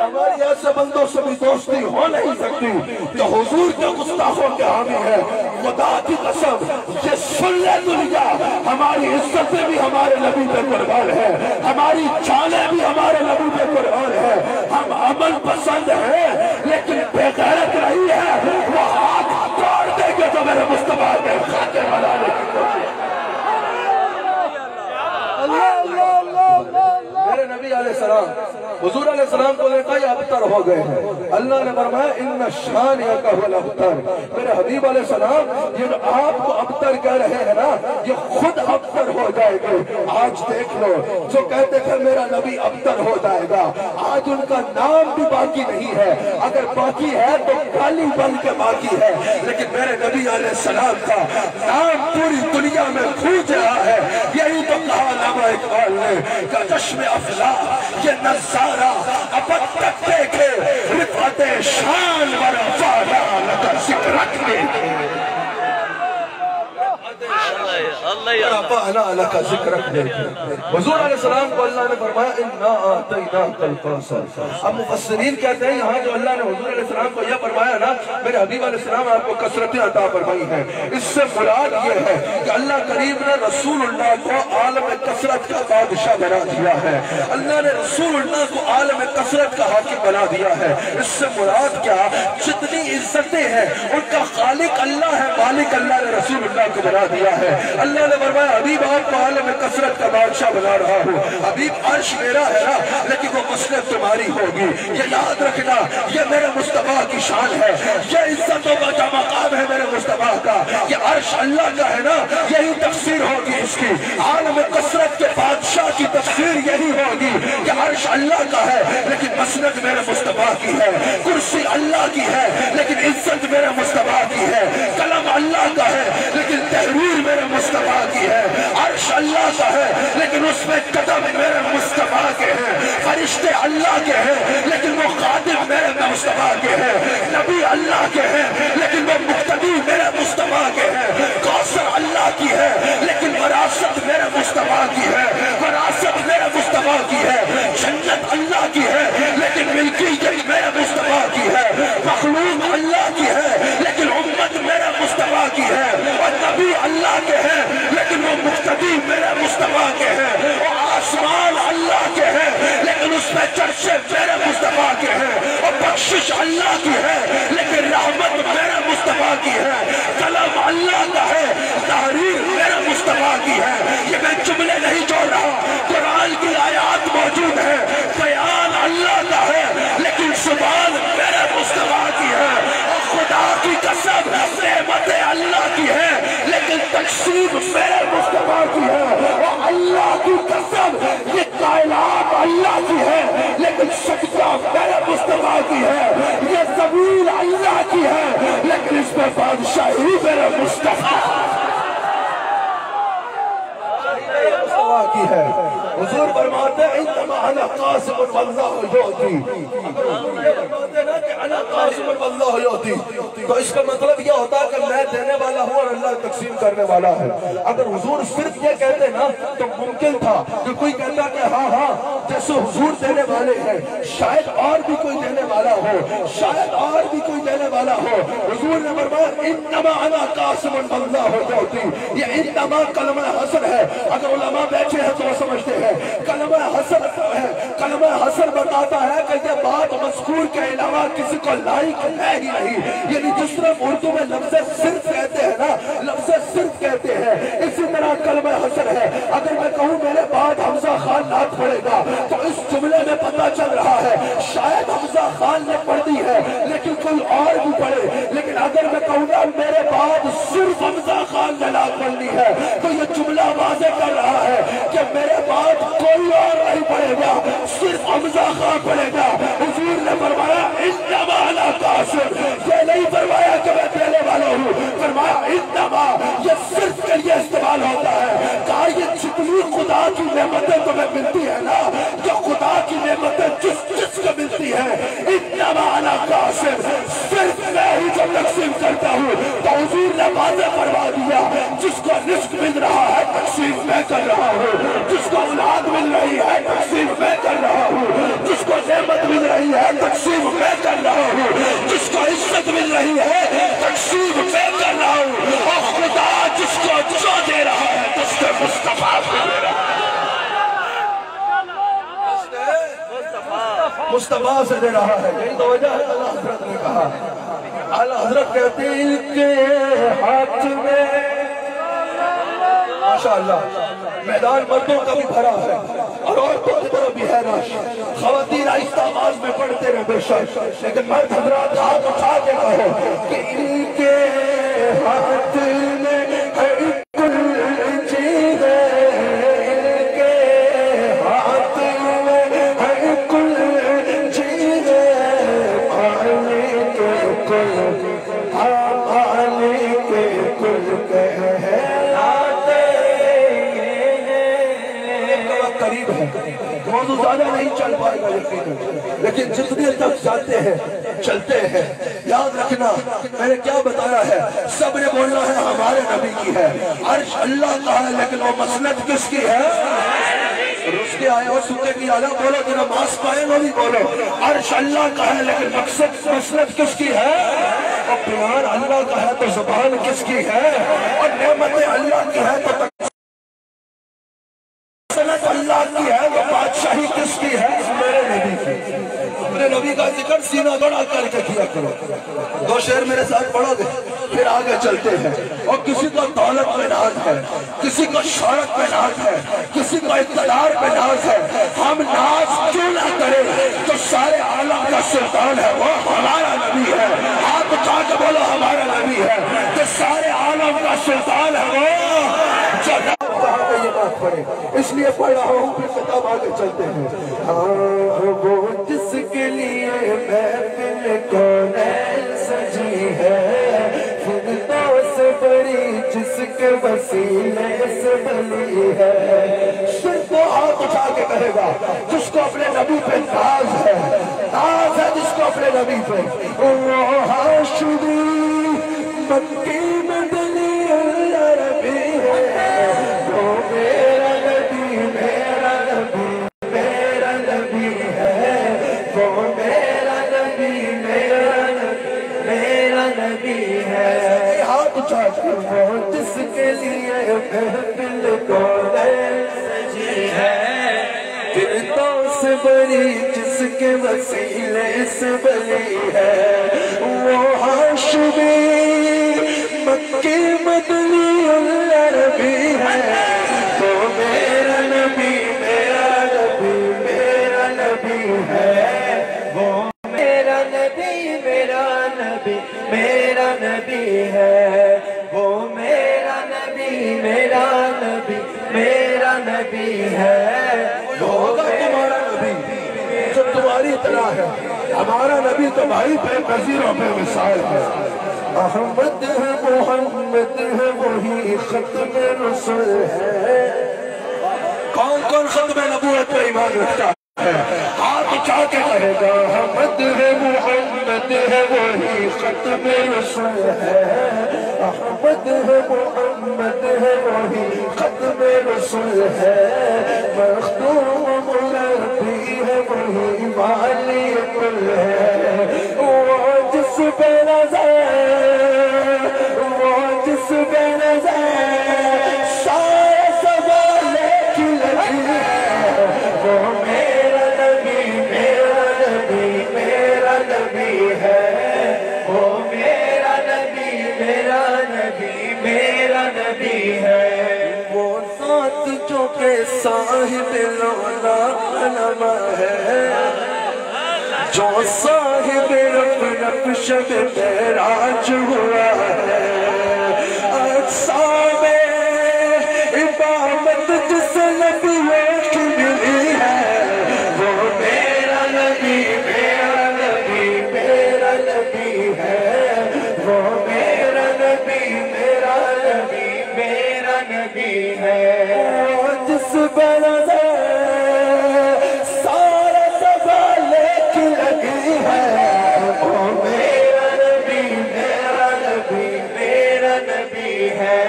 Speaker 2: ہماری ایسے بندوں سے بھی دوستی ہو نہیں سکتی تو حضور کے گستاخوں کے حامی ہے۔ خدا کی قسم یہ سن لے دنیا، ہماری عزتیں بھی ہمارے نبی پہ قربان ہے، ہماری جانیں بھی ہمارے نبی پہ قربان ہے، ہم عمل پسند ہیں لیکن بے غیرت نہیں ہے، وہ ہاتھ توڑ دے گے تو میرے مصطفیٰ کے خاکے بنانے کی کوشش۔ میرے نبی علیہ السلام، حضور علیہ السلام کو دیکھا یہ ابتر ہو گئے ہیں، اللہ نے فرمایا اِنَّ شَانِئَكَ هُوَ الْأَبْتَرُ، میرے حبیب علیہ السلام یہ جو آپ کو ابتر کہہ رہے ہیں نا یہ خود ابتر ہو جائے گے۔ آج دیکھ لو جو کہتے تھے میرا نبی ابتر ہو جائے گا، آج ان کا نام بھی باقی نہیں ہے، اگر باقی ہے تو کالی بن کے باقی ہے، لیکن میرے نبی علیہ السلام کا نام پوری دنیا میں گونج رہا ہے۔ یہی تو کہا علامہ اقبال نے کہ چشم افلاح یہ نظارہ اب تک دیکھے، رفعت شان ورفعنا لک ذکرک دیکھے، رفعنا لک ذکرک دیکھے۔ حضور علیہ السلام کو اللہ نے فرمایا اِنَّا أَعْطَيْنَاكَ الْكَوْثَرَ۔ اب مفسرین کہتے ہیں یہاں جو اللہ نے حضور علیہ السلام کو یہ فرمایا نا میرے حبیب علیہ السلام آپ کو کثرتیں عطا فرمائی ہیں، اس سے مراد یہ ہے کہ اللہ کریم نے رسول اللہ کو عالم کثرت کا بادشاہ بنا دیا ہے، اللہ نے رسول اللہ کو عالم کثرت کا حاکم بنا دیا ہے۔ اس سے مراد کیا، جتنی عزتیں ہیں ان کا خالق اللہ ہے، مالک اللہ نے رسول اللہ کو بنا دیا ہے۔ اللہ اللہ نے فرمایا حبیب آپ کو عالم کثرت کا بادشاہ بنا رہا ہوں، حبیب عرش میرا ہے نا لیکن وہ مسند تمہاری ہوگی، یہ یاد رکھنا یہ میرے مصطفیٰ کی شان ہے، یہ عزتوں کا جو مقام ہے میرے مصطفیٰ کا، یہ عرش اللہ کا ہے نا، یہی تفسیر ہوگی اس کی، عالم کثرت کے بادشاہ کی تفسیر یہی ہوگی کہ عرش اللہ کا ہے لیکن مسند میرے مصطفیٰ کی ہے، کرسی اللہ کی ہے لیکن عزت میرے مصطفیٰ کی ہے، قلم اللہ کا ہے لیکن تحریر میرے مصطفیٰ کی ہے، عرش اللہ کا ہے لیکن اس میں قدم میرے مصطفیٰ کے ہیں، فرشتے اللہ کے ہیں لیکن وہ خادم میرے مصطفیٰ کے ہیں، نبی اللہ کے ہیں لیکن وہ مقتدی میرے مصطفیٰ کے ہیں، کوثر اللہ کی ہے لیکن وراثت میرے مصطفیٰ کی ہے، وراثت میرے مصطفیٰ کی ہے، جنت اللہ کی ہے لیکن ملکیت میرے مصطفیٰ کی ہے، مخلوق اللہ کی ہے لیکن امت میرے مصطفیٰ کی ہے، اور نبی اللہ کے ہیں لیکن وہ مقتدی میرے مصطفیٰ کے ہیں، وہ آسمان اللہ کے ہیں لیکن اس میں چرچے میرے مصطفیٰ کے ہیں، اور بخشش اللہ کی ہے لیکن رحمت میرے مصطفیٰ کی ہے، کلام اللہ کا ہے تحریر میرے مصطفیٰ کی ہے، یہ میں جملے نہیں جوڑ رہا، قرآن کی آیات موجود ہے، بیان اللہ کا ہے لیکن زبان میرے مصطفیٰ کی ہے، اور خدا کی قسم نعمتیں اللہ کی ہے لیکن تقسیم میرے مصطفیٰ کی ہے، اور اللہ کی قسم یہ کائنات اللہ کی ہے لیکن سجدہ میرے مصطفیٰ کی ہے، یہ زمین اللہ کی ہے لیکن اس میں بادشاہی میرے مصطفیٰ کی ہے۔ حضور فرماتے ہیں انما انا قاسم واللہ یعطی، فرماتے ہیں نا کہ انا قاسم واللہ یعطی، تو اس کا مطلب یہ ہوتا ہے کہ میں دینے والا ہوں اور اللہ تقسیم کرنے والا ہے۔ اگر حضور صرف یہ کہتے نا تو ممکن تھا کہ کوئی کہتا کہ ہاں ہاں جیسے حضور دینے والے ہیں شاید اور بھی کوئی دینے والا ہو، شاید اور بھی کوئی دینے والا ہو۔ حضور نے فرمایا انما انا قاسم واللہ یعطی، یہ انما کلمہ حسن ہے، اگر علماء بیٹھے ہیں تو وہ سمجھتے ہیں کلمہ حسن ہے، کلمہ حسن بتاتا ہے کہ یہ بات مذکور کے علاوہ کسی کو لائق ہے ہی نہیں، یعنی جس طرح اردو میں لفظ صرف کہتے ہیں نا، لفظ صرف کہتے ہیں، اسی طرح کلمہ حسن ہے۔ اگر میں کہوں میرے بعد حمزہ خان نعت پڑھے گا تو اس جملے میں پتہ چل رہا ہے شاید حمزہ خان نے پڑھ دی ہے لیکن کوئی اور بھی پڑھے، لیکن اگر میں کہوں گا میرے بعد صرف حمزہ خان نے نعت پڑھنی ہے تو یہ جملہ واضح کر رہا ہے کہ میرے بعد کوئی اور نہیں پڑھے گا، صرف حمزہ خان پڑھے گا۔ حضور نے فرمایا انما انا قاسم، یہ نہیں فرمایا کہ میں دینے والا ہوں، فرمایا انما، یہ صرف کے لیے استعمال ہوتا ہے، کہا یہ جتنی خدا کی نعمتیں تمہیں ملتی ہے نا، جو خدا کی نعمتیں جس کو ملتی ہے، انما انا قاسم، صرف میں ہی جو تقسیم کرتا ہوں، تو حضور نے واضح فرما دیا جس کو رزق مل رہا ہے تقسیم میں کر رہا ہوں، جس کو اولاد مل رہی ہے تقسیم میں کر رہا ہوں، جس کو نعمت مل رہی ہے تقسیم میں کر رہا ہوں، جس کو عزت مل رہی ہے تقسیم میں کر رہا ہوں، اور خدا جس کو جو دے رہا ہے جس کو مصطفیٰ کو دے رہا ہے، مصطفیٰ سے دے رہا ہے۔ یہی تو وجہ ہے اللہ حضرت نے کہا، اللہ حضرت کہتے ہیں ان کے ہاتھ میں ماشاءاللہ میدان مردوں کا بھی بھرا ہے اور عورتوں کی طرف بھی ہے رش، خواتین آہستہ آواز میں پڑھتے رہے بے شک، لیکن مرد حضرات ہاتھ اٹھا کے کہو کہ ان کے ہاتھ میں ہے کل چیز، ان کے ہاتھ میں ہے کل چیز، پانی کے کل، پانی کے کل قریب ہے، موضوع زیادہ نہیں چل پائے گا یقیناً، لیکن جتنے تک جاتے ہیں چلتے ہیں۔ یاد رکھنا میں نے کیا بتایا ہے، سب نے بولنا ہے ہمارے نبی کی ہے، عرش اللہ کا ہے لیکن وہ مسند کس کی ہے؟ رس کے آئے اور سکے کی آلہ بولو، جو نماز پائے وہ بھی بولو، عرش اللہ کا ہے لیکن مقصد مسند کس کی ہے؟ اور بیان اللہ کا ہے تو زبان کس کی ہے؟ اور نعمتیں اللہ کی ہے تو سنت اللہ کی ہے، وہ بادشاہی کس کی ہے؟ میرے نبی کی۔ میرے نبی کا ذکر سینہ بڑا بڑا کر کے کیا کرو. 2 شعر میرے ساتھ پڑھو گے پھر آگے چلتے ہیں. اور کسی کو دولت میں ناز ہے, کسی کو شہرت میں ناز ہے, کسی کو اقتدار میں ناز ہے. ہم ناز کیوں نہ کریں جو سارے عالم کا سلطان ہے وہ ہمارا نبی ہے. آپ اٹھا کے بولو ہمارا نبی ہے. جو سارے عالم کا سلطان ہے وہ یہ بات پڑھے, اس لیے پڑھ رہا ہوں پھر کتاب آگے چلتے ہیں. وہ جس کے لیے محفل کونین سجی ہے, فردوس بری جس کے وسیلے سے بلی ہے. صرف وہ ہاتھ اٹھا کے کہے گا جس کو اپنے نبی پہ ناز ہے, ناز ہے جس کو اپنے نبی پہ. وہ ہاشمی مکی مدنی عربی ہے, وہ میرا نبی میرا نبی میرا نبی ہے, وہ میرا نبی میرا نبی میرا نبی ہے. ہاتھ اٹھا کے وہ جس کے لیے محفل کونین سجی ہے, فردوس بری جس کے وسیلے سے بلی ہے. وہ ہاشمی مکی مدنی عربی ہے, وہ میرا نبی میرا نبی میرا نبی ہے, وہ میرا نبی میرا نبی میرا نبی ہے, وہ میرا نبی میرا نبی میرا نبی ہے. وہ ہوگا تمہارا نبی جو تمہاری طرح ہے. ہمارا نبی تو بھائی بے نظیر و بے مثال ہے. احمد ہے محمد ہے وہی ختم رسول ہے. کون کون ختم نبوت پہ ایمان رکھتا ہے؟ ہاتھ اٹھا کے کہے گا احمد ہے محمد ہے وہی ختم رسول ہے. احمد ہے محمد ہے وہی ختم رسول ہے. مخدوم مربی ہے وہی والی کل ہے. وہ جس پہ نظر بے نظر سارے سوالے کی لگی ہے. وہ میرا نبی میرا نبی میرا نبی ہے, وہ میرا نبی میرا نبی میرا نبی ہے. وہ ذات جو کہ صاحب لولا علما ہے, جو صاحب رب رب شب معراج ہوا ہے. اقسام امامت جس نبیوں کی ملی ہے, وہ میرا نبی میرا نبی میرا نبی ہے, وہ میرا نبی میرا نبی میرا نبی ہے. وہ جس بنظر سارا سوالے کی لگی ہے, وہ میرا نبی میرا نبی میرا نبی ہے,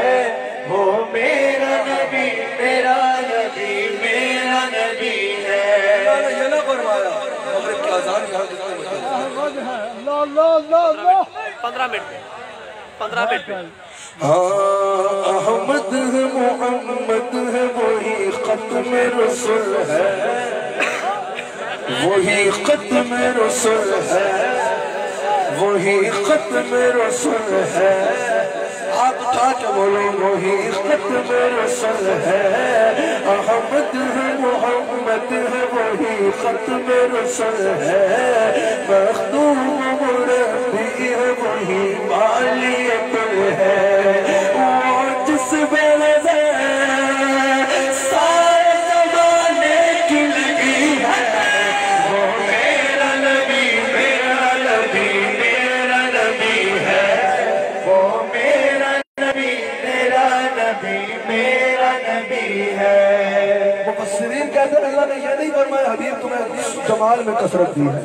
Speaker 2: وہ میرا نبی میرا نبی میرا نبی ہے. یہ نہ فرمایا مغرب کی اذان یہاں اللہ
Speaker 3: 15 منٹ پہ
Speaker 2: احمد ہے محمد ہے وہی ختم رسول ہے, وہی ختم رسول ہے, وہی ختم رسول ہے. ہاتھ اٹھا کے بولو وہی ختم رسول ہے. احمد ہے محمد ہے وہی ختم رسول ہے. مخدوم مربی ہے وہی والی کل ہے. وہ جس بے نظر سارے زمانے کی لگی ہے, وہ میرا نبی میرا نبی میرا نبی ہے, وہ میرا نبی میرا نبی میرا نبی ہے. مفسرین کہتے ہیں اللہ نے یہ نہیں فرمایا حبیب تمہیں جمال میں کثرت دی ہے,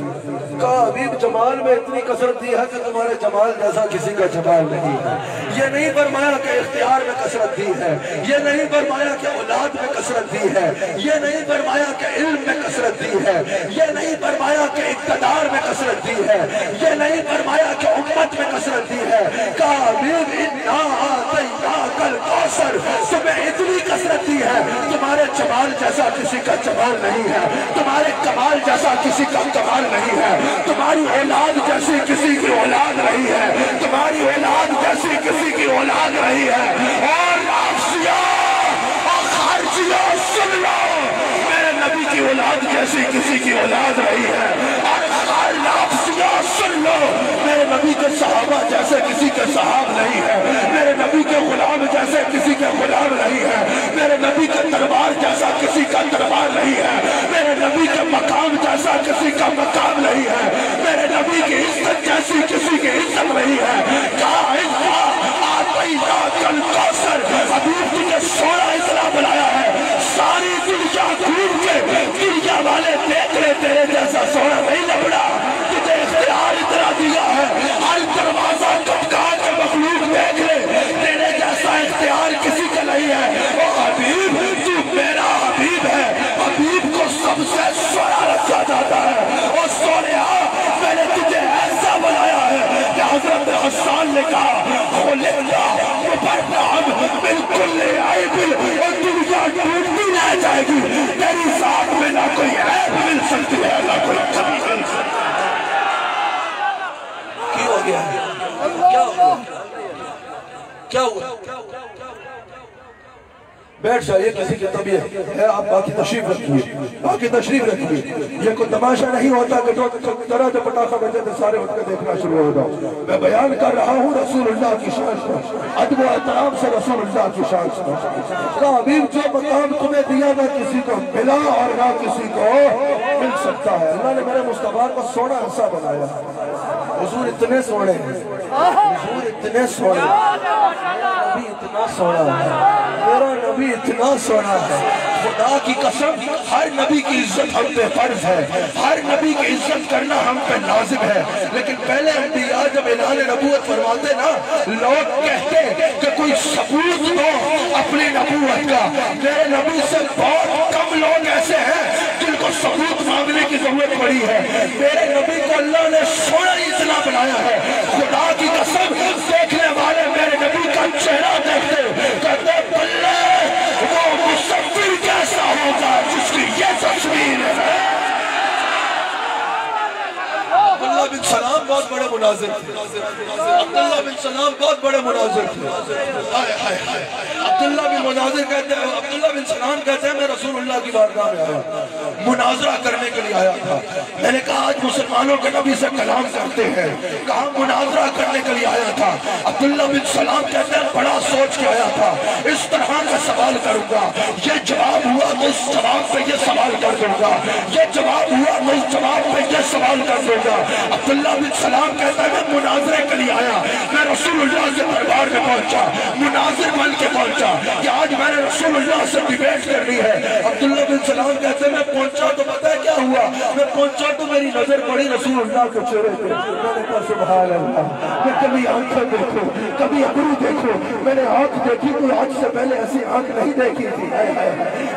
Speaker 2: کہا حبیب جمال میں اتنی کثرت دی ہے کہ تمہارے جمال جیسا کسی کا جمال نہیں ہے. یہ نہیں فرمایا کہ اختیار میں کثرت دی ہے, یہ نہیں فرمایا کہ اولاد میں کثرت دی ہے, یہ نہیں فرمایا کہ علم میں کثرت دی ہے, یہ نہیں فرمایا کہ اقتدار میں کثرت دی ہے, یہ نہیں فرمایا کہ امت میں کثرت دی ہے. کہا حبیب انا اعطیناک الکوثر, تمہیں اتنی کثرت دی ہے تمہارے جمال جمال جیسا کسی کا جمال نہیں ہے، تمہارے کمال جیسا کسی کا کمال نہیں ہے، تمہاری اولاد جیسی کسی کی اولاد نہیں ہے، تمہاری اولاد جیسی کسی کی اولاد نہیں ہے۔ اور نافسیہ اور خارجیہ سن لو، میرے نبی کی اولاد جیسی کسی کی اولاد نہیں ہے۔ اور نافسیہ سن لو، میرے نبی کے صحابہ جیسے کسی کے صحاب نہیں ہے، میرے نبی کے غلام جیسے کسی کے غلام نہیں ہے، میرے نبی کے دربار جیسا کسی کا دربار نہیں ہے، میرے نبی کے مقام جیسا کسی کا مقام نہیں ہے، میرے نبی کی عزت جیسی کسی کی عزت نہیں ہے۔ کہا کل کوثر، حبیب تجھے سونا اتنا بلایا ہے، ساری دنیا گھوم کے دنیا والے دیکھ لے تیرے جیسا سونا نہیں لبڑا، تجھے اختیار اتنا دیا ہے، ہر دروازہ کپکار کے مخلوق دیکھ لے تیرے جیسا اختیار کسی کا نہیں ہے۔ او حبیب تو میرا حبیب ہے، حبیب کو سب سے سونا رکھا جاتا ہے۔ اور سونیا میں نے تجھے ایسا بنایا ہے کہ حضرت حسان نے کہا خلقنا مبرأً من کل عیب، اور دنیا ڈوبتی نہ جائے گی تیری ذات میں نہ کوئی عیب مل سکتی ہے نہ کوئی کمی مل سکتی ہے۔ کی ہو گیا؟ کیا ہو گیا؟ کیا ہوا؟ بیٹھ جائیے، کسی کی طبیعت ہے، آپ باقی تشریف رکھیے، باقی تشریف رکھیے۔ یہ کوئی تماشا نہیں ہوتا کہ جو طرح سے پٹاخہ بجے تو سارے اٹھ کے دیکھنا شروع ہو جاؤ۔ میں بیان کر رہا ہوں رسول اللہ کی شان کو، ادب و احترام سے رسول اللہ کی شان کو۔ کہا حبیب جو مقام تمہیں دیا نہ کسی کو ملا اور نہ کسی کو مل سکتا ہے۔ اللہ نے میرے مصطفیٰ کو سونا ایسا بنایا، حضور اتنے سونے ہیں، حضور اتنے سونے ہیں، نبی اتنا سونا ہے، میرا نبی اتنا سونا ہے۔ خدا کی قسم ہر نبی کی عزت ہم پہ فرض ہے، ہر نبی کی عزت کرنا ہم پہ لازم ہے، لیکن پہلے انبیاء جب اعلان نبوت فرماتے نا، لوگ کہتے کہ کوئی ثبوت دو اپنی نبوت کا۔ میرے نبی سے بہت کم لوگ ایسے ہیں جن کو ثبوت مانگنے کی ضرورت پڑی ہے۔ میرے نبی کو اللہ نے سونا اتنا بنایا ہے، خدا کی قسم دیکھنے والے میرے نبی کا چہرہ دیکھتے کہتے بلے وہ مصور کیسا ہوگا جس کی یہ تصویر ہے۔ عبداللہ بن سلام بہت بڑے مناظر تھے، عبداللہ بن سلام بہت بڑے مناظر تھے۔ عبداللہ بن مناظر کہتے ہیں، عبداللہ بن سلام کہتے ہیں میں رسول اللہ کی بارگاہ میں آیا، مناظرہ کرنے کے لیے آیا تھا۔ میں نے کہا آج مسلمانوں کے نبی سے کلام کرتے ہیں، کہا مناظرہ کرنے کے لیے آیا تھا۔ عبداللہ بن سلام کہتے ہیں بڑا سوچ کے آیا تھا، اس طرح کا سوال کروں گا، یہ جواب ہوا تو اس جواب پہ یہ سوال کر دوں گا، یہ جواب ہوا تو اس جواب پہ یہ سوال کر دوں گا۔ عبداللہ بن سلام کہتا ہے میں مناظرے کے لیے آیا، میں رسول اللہ سے دربار میں پہنچا، مناظر بن کے پہنچا کہ آج میں نے رسول اللہ سے ڈیبیٹ کرنی ہے۔ عبداللہ بن سلام کہتے ہیں میں پہنچا تو پتہ ہے کیا ہوا، میں پہنچا تو میری نظر پڑی رسول اللہ کے چہرے پہ، میں نے کہا سبحان اللہ، میں کبھی آنکھیں دیکھو کبھی ابرو دیکھو، میں نے آنکھ دیکھی تو آج سے پہلے ایسی آنکھ نہیں دیکھی تھی،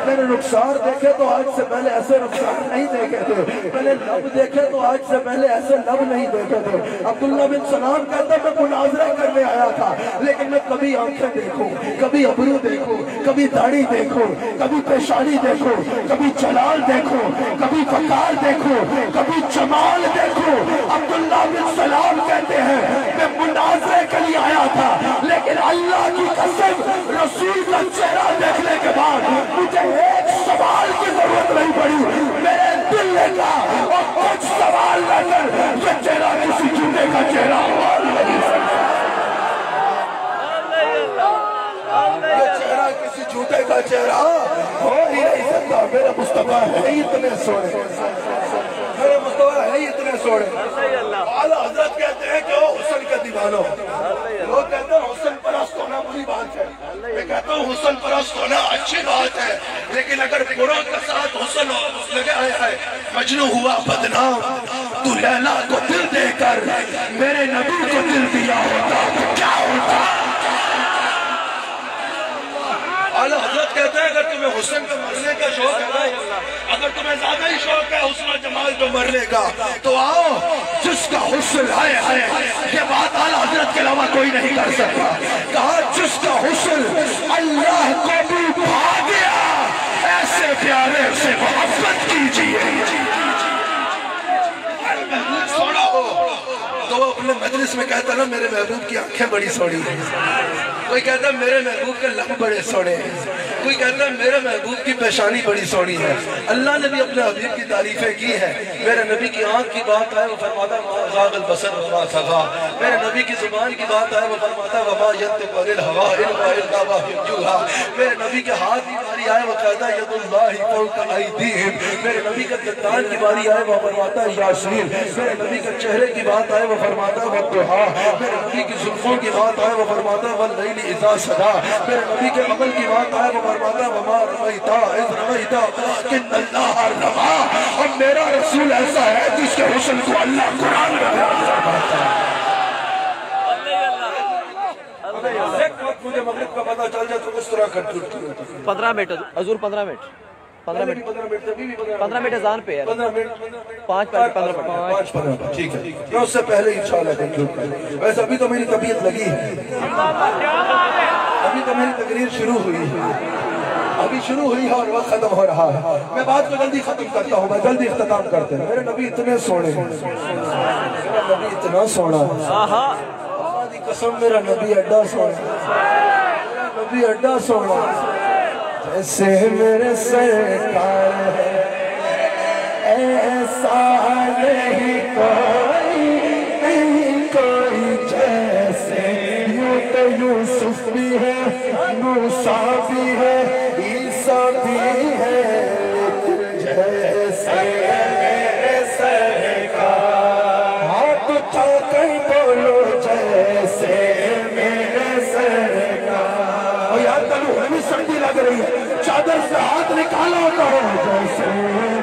Speaker 2: میں نے رخسار دیکھے تو آج سے پہلے ایسے رخسار نہیں دیکھے تھے، میں نے لب دیکھے تو آج سے پہلے ایسے لب نہیں دیکھے تھے۔ عبداللہ بن سلام کہتا ہے میں مناظرہ کرنے آیا تھا، لیکن میں کبھی آنکھیں دیکھوں کبھی ابرو دیکھوں کبھی داڑھی دیکھوں کبھی پیشانی دیکھوں کبھی جلال دیکھوں کبھی وقار دیکھوں کبھی جمال دیکھوں۔ عبداللہ بن سلام کہتے ہیں میں مناظرے کے لیے آیا تھا، لیکن اللہ کی قسم رسول کا چہرہ دیکھنے کے بعد مجھے ایک سوال کی ضرورت نہیں پڑی، میرے دل نے کہا اور کچھ سوال نہ کر، یہ چہرہ کسی جوتے کا چہرہ ہوا نہیں سکتا، یہ چہرہ کسی جوتے کا چہرہ ہو ہی نہیں سکتا۔ میرے مصطفیٰ ہے اتنے سوڑے، میرے مصطفیٰ ہے اتنے سوڑے۔ اعلیٰ حضرت کہتے ہیں کہ وہ حسن کے دیوانہ ہو، لوگ کہتے ہیں حسن پرست ہونا بری بات ہے، میں کہتا ہوں حسن پرست ہونا اچھی بات ہے، لیکن اگر گناہ کے ساتھ حسن لگے ہے۔ مجنوں ہوا بدنام تو لیلا کو دل دے کر میرے نبی کو دل دیا ہوتا تو کیا ہوتا۔ اعلیٰ حضرت کہتے ہیں اگر تمہیں حسن پہ مرنے کا شوق ہے، اگر تمہیں زیادہ ہی شوق ہے حسن و جمال پہ مرنے کا، تو آؤ جس کا حسن ہے یہ بات اعلیٰ حضرت کے علاوہ کوئی نہیں کر سکتا۔ کہا جس کا حسن اللہ کو بھی بھا گیا ایسے سونا ہو تو وہ اپنے مجلس میں کہتا نا میرے محبوب کی آنکھیں بڑی سوڑی ہیں، کوئی کہتا میرے محبوب کے لب بڑے سوڑے ہیں، کوئی کہتا میرے محبوب کی پیشانی بڑی سوڑی ہے۔ اللہ نے بھی اپنے حبیب کی تعریفیں کی ہیں۔ میرے نبی کی آنکھ کی بات آئے وہ فرماتا ما زاغ البصر وما طغى، میرے نبی کی زبان کی بات آئے وہ فرماتا وما ينطق عن الهوى إن هو إلا وحي يوحى، میرے نبی کے ہاتھ کی باری آئے وہ کہتا ید اللہ فوق ایدیہم، میرے نبی کے دندان کی باری آئے وہ فرماتا یاسین، میرے نبی کے چہرے کی بات آئے وہ فرماتا والضحیٰ، میرے نبی کی زلفوں کی بات آئے وہ فرماتا واللیل اذا سجا، میرے نبی کے عمل کی بات آئے وہ فرماتا وما رمیت اذ رمیت ولکن اللہ رمی۔ اور میرا رسول ایسا ہے جس کے حسن کو اللہ قرآن میں بیان فرماتا ہے۔ ایک وقت مجھے مغرب کا پتہ چل جائے تو اس طرح کر
Speaker 3: 15 منٹ حضور 15 منٹ 15 منٹ اذان پہ ہے
Speaker 2: 15 منٹ
Speaker 3: 5
Speaker 2: ٹھیک ہے، میں اس سے پہلے انشاءاللہ کنکلوڈ کر لوں۔ ویسے ابھی تو میری طبیعت لگی ہے، ابھی تو میری تقریر شروع ہوئی ہے، ابھی شروع ہوئی ہے اور وقت ختم ہو رہا ہے۔ میں بات کو جلدی ختم کرتا ہوں، میں جلدی اختتام کرتے ہیں۔ میرے نبی اتنے سونے ہیں، میرا نبی اتنا سونا ہے، اللہ دی قسم میرا نبی اڈا سونا ہے، میرا نبی اڈا سونا ہے۔ جیسے میرے سرکار ہے ایسا نہیں کوئی، نہیں کوئی جیسے، یوں تو یوسف بھی ہے، موسیٰ بھی ہے، عیسیٰ بھی ہے، لیکن جیسے میرے سرکار، ہاتھ اٹھا کر بولو جیسے میرے سرکار۔ اور یاد کرو ہمیں سردی لگ رہی ہے، چادر سے ہاتھ نکالو کہو جیسے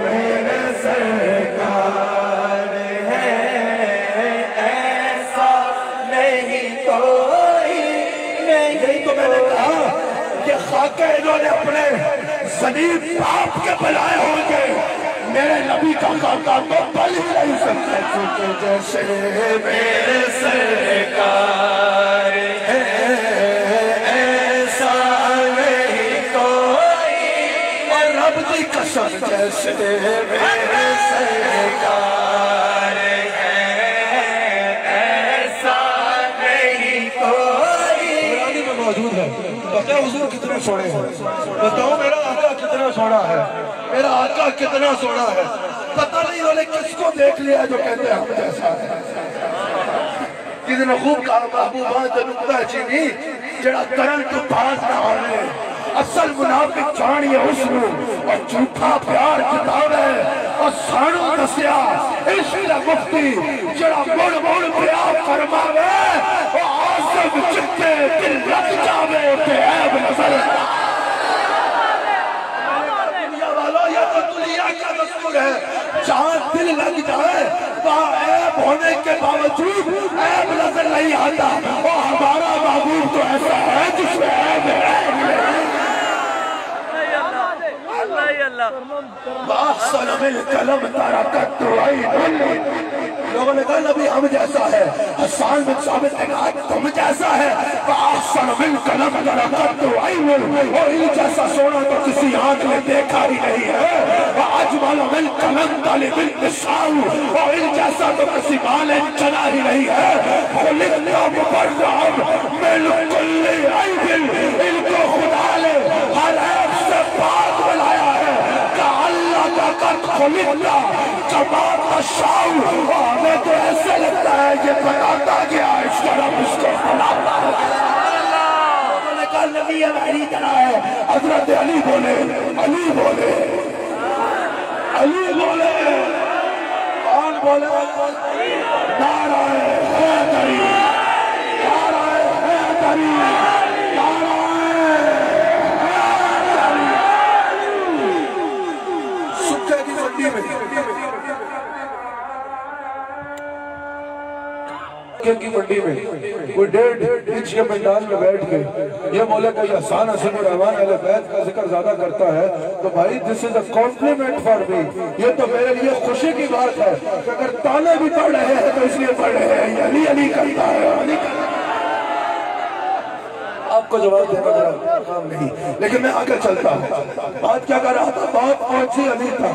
Speaker 2: میرے سرکار ہے ایسا نہیں کوئی نہیں۔ یہی تو میں نے کہا کہ خاکہ انہوں نے اپنے زنیب باپ کے بلائے ہوں گے، میرے نبی کا خاکہ تو بل ہی نہیں سکتا، کیونکہ جیسے میرے سرکار ہے ایسا نہیں کوئی، اور رب دی قسم جیسے میرے سرکار ہے ایسا نہیں کوئی۔ قرآن میں موجود ہے، بتاؤ حضور کتنے سونے ہیں، بتاؤ میرا آقا کتنا سونا ہے، میرا آقا کتنا سونا ہے۔ پتہ نہیں انہوں نے کس کو دیکھ لیا جو کہتے ہیں ہم جیسا ہے۔ کتنا خوب کہا محبوبان تے نکتہ چینی جڑا کرن تو پاس نہ ہونے، اصل منافق جانی حسن اور جھوٹا پیار کتاب ہے، اور سانو دسیا عشق مفتی جڑا مڑ مڑ پیار فرماوے، اور آزم چکے دل لگ جاوے پہ عیب نظر۔ دنیا والو یہ تو دنیا کا دستور ہے، جہاں دل لگ جائے وہاں عیب ہونے کے باوجود عیب نظر نہیں آتا، اور ہمارا محبوب تو ایسا ہے جس میں عیب ہے۔ بأحسن من کلم ترکت عین، لوگوں نے کہا نبی ہم جیسا ہے، حسان بن ثابت نے کہا تم جیسا ہے، بأحسن من کلم ترکت عین، اور ان جیسا سونا تو کسی آنکھ نے دیکھا ہی نہیں ہے، وأجمل من کلم طالب النساء، اور ان جیسا تو کسی ماں نے چنا ہی نہیں ہے، خلقت مبرئا من کل عیب، ان کو خدا نے ہر عیب سے پاک بنایا ہے، قد خلقنا کما تشاء، ہمیں تو ایسے لگتا ہے یہ بناتا گیا اس طرح اس کو بناتا گیا۔ انہوں نے کہا نبی ہماری طرح ہے، حضرت علی بولے، علی بولے، علی بولے، کون بولے؟ نعرہ حیدری، نعرہ حیدری، نعرہ کی منڈی میں کوئی 1.5 انچ کے میدان میں بیٹھ کے یہ بولے کہ یہ حسان حسین الرحمن اہل بیت کا ذکر زیادہ کرتا ہے تو بھائی this is a compliment for me، یہ تو میرے لیے خوشی کی بات ہے کہ اگر تانے بھی پڑھ رہے ہیں تو اس لیے پڑھ رہے ہیں یہ علی علی کرتا ہے، علی کرتا ہے۔ آپ کو جواب دینا میرا کام نہیں، لیکن میں آگے چلتا ہوں۔ بات کیا کر رہا تھا؟ بات پہنچی علی تھا،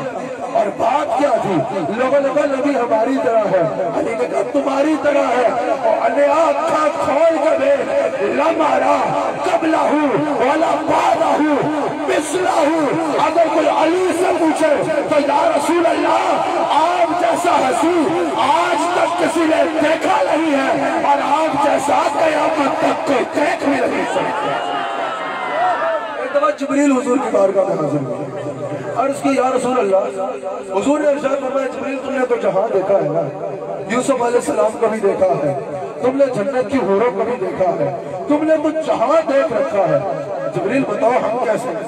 Speaker 2: اور بات کیا تھی؟ لوگوں نے کہا نبی ہماری طرح ہے، علی نے کہا تمہاری طرح ہے، اور علی آنکھاں کھول کے دیکھ، لمارا قبلہ ولا بعدہ مثلہ۔ اگر کوئی علی سے پوچھے تو یا رسول اللہ آپ جیسا حسین آج تک کسی نے دیکھا نہیں ہے، اور آپ جیسا قیامت تک کوئی دیکھ بھی نہیں سکتا۔ ایک دفعہ جبریل حضور کی بارگاہ میں حاضر ہوئے، عرض کی یا رسول اللہ، حضور نے ارشاد فرمایا جبریل تم نے تو جہاں دیکھا ہے نا، یوسف علیہ السلام کو بھی دیکھا ہے، تم نے جنت کی حوروں کو بھی دیکھا ہے، تم نے تو جہاں دیکھ رکھا ہے، جبریل بتاؤ ہم کیسے ہیں؟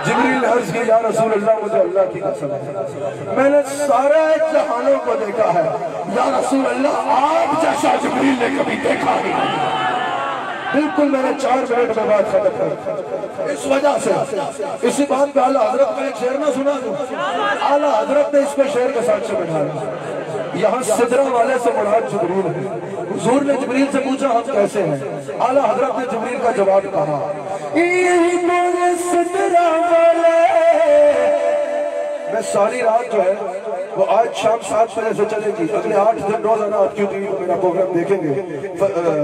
Speaker 2: جبریل نے عرض کی یا رسول اللہ مجھے اللہ کی قسم ہے میں نے سارے جہانوں کو دیکھا ہے، یا رسول اللہ آپ جیسا جبریل نے کبھی دیکھا نہیں۔ بالکل میں نے 4 منٹ میں بات ختم کر، اس وجہ سے اسی بات پہ اعلیٰ حضرت کا ایک شعر نہ سنا دوں، اعلیٰ حضرت نے اس پہ شعر کے ساتھ سے بٹھایا، یہاں سدرہ والے سے مراد جبریل ہے۔ حضور نے جبریل سے پوچھا ہم کیسے ہیں؟ اعلیٰ حضرت نے جبریل کا جواب کہا، سدرہ والے میں ساری رات جو ہے وہ آج شام 7 بجے سے چلے گی، اگلے 8 دن روزانہ آپ کیوں ٹی وی میرا پروگرام دیکھیں گے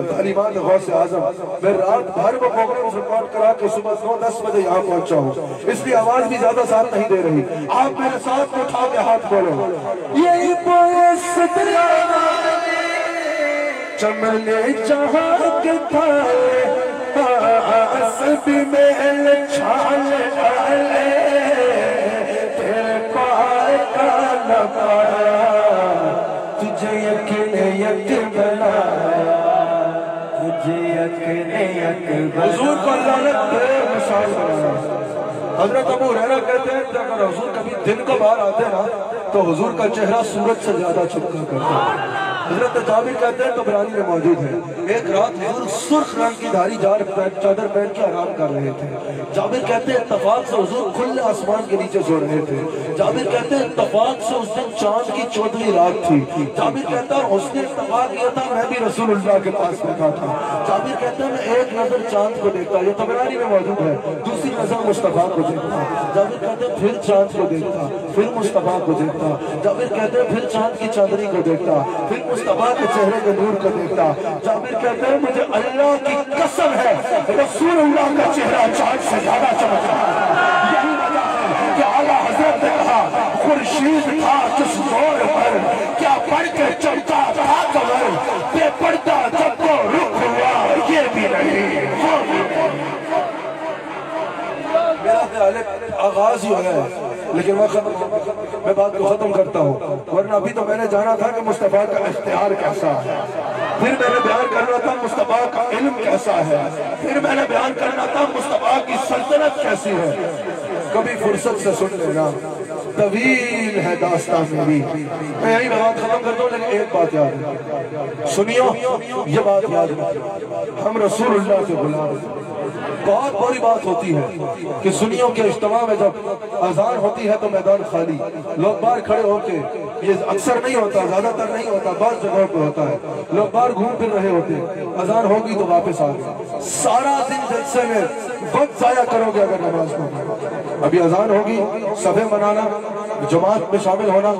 Speaker 2: تعلیمات غوث اعظم، میں رات بھر وہ پروگرام ریکارڈ کرا کے صبح 9-10 بجے یہاں پہنچا ہوں، اس لیے آواز بھی زیادہ ساتھ نہیں دے رہی، آپ میرے ساتھ اٹھا کے ہاتھ بولو، یہی سدرہ چمنے جہاں کے تھالے عصب محل چھال ڈالے تیرے پائے کا نبایا تجھے یقین یک بنایا تجھے یقین یک بنایا۔ حضور کو اللہ نے بے مثال بنایا۔ حضرت ابو ہریرہ کہتے ہیں کہ اگر حضور کبھی دن کو باہر آتے نا تو حضور کا چہرہ سورج سے زیادہ چمکا کرتا ہے۔ حضرت جابر کہتے ہیں طبرانی میں موجود ہے، ایک رات حضور سرخ رنگ کی دھاری چادر پہن کے آرام کر رہے تھے۔ جابر کہتے ہیں اتفاق سے حضور کھلے آسمان کے نیچے سو رہے تھے۔ جابر کہتے ہیں اتفاق سے اس دن چاند کی 14ویں رات تھی۔ جابر کہتا ہے اس نے اتفاق کیا تھا میں بھی رسول اللہ کے پاس بیٹھا تھا۔ جابر کہتے ہیں میں ایک نظر چاند کو دیکھتا، یہ طبرانی میں موجود ہے، دوسری نظر مصطفیٰ کو دیکھتا۔ جابر کہتے ہیں پھر چاند کو دیکھتا، پھر مصطفیٰ کو دیکھتا۔ جابر کہتے ہیں پھر چاند کی چاندنی کو دیکھتا، پھر مصطفیٰ کے چہرے کے نور کو دیکھتا۔ جابر کہتے ہیں مجھے اللہ کی قسم ہے رسول اللہ کا چہرہ چاند سے زیادہ چمک رہا ہے۔ یہی وجہ ہے کہ اعلیٰ حضرت نے کہا خورشید تھا کس دور پر کیا پڑھ کے چمکا تھا قمر، بے پردہ جب کو رخ ہوا یہ بھی نہیں وہ بھی نہیں۔ میرا خیال ہے آغاز ہی ہے لیکن میں بات کو ختم کرتا ہوں، ورنہ ابھی تو میں نے جانا تھا کہ مصطفیٰ کا اشتہار کیسا ہے، پھر میں نے بیان کرنا تھا مصطفیٰ کا علم کیسا ہے، پھر میں نے بیان کرنا تھا مصطفیٰ کی سلطنت کیسی ہے۔ کبھی فرصت سے سن لینا، طویل ہے داستان میری، میں یہی بات ختم کرتا ہوں لیکن ایک بات یاد ہے، سنیو یہ بات یاد ہے، ہم رسول اللہ کے غلام ہیں۔ بہت بڑی بات ہوتی ہے کہ سنیوں کے اجتماع میں جب اذان ہوتی ہے تو میدان خالی، لوگ باہر کھڑے ہو کے، یہ اکثر نہیں ہوتا، زیادہ تر نہیں ہوتا، بعض جگہوں پہ ہوتا ہے، لوگ باہر گھوم پھر رہے ہوتے ہیں، اذان ہوگی تو واپس آ گئے، سارا دن جلسے میں وقت ضائع کرو گے اگر نماز پڑھو۔ ابھی اذان ہوگی، صفے بنانا، جماعت میں شامل ہونا،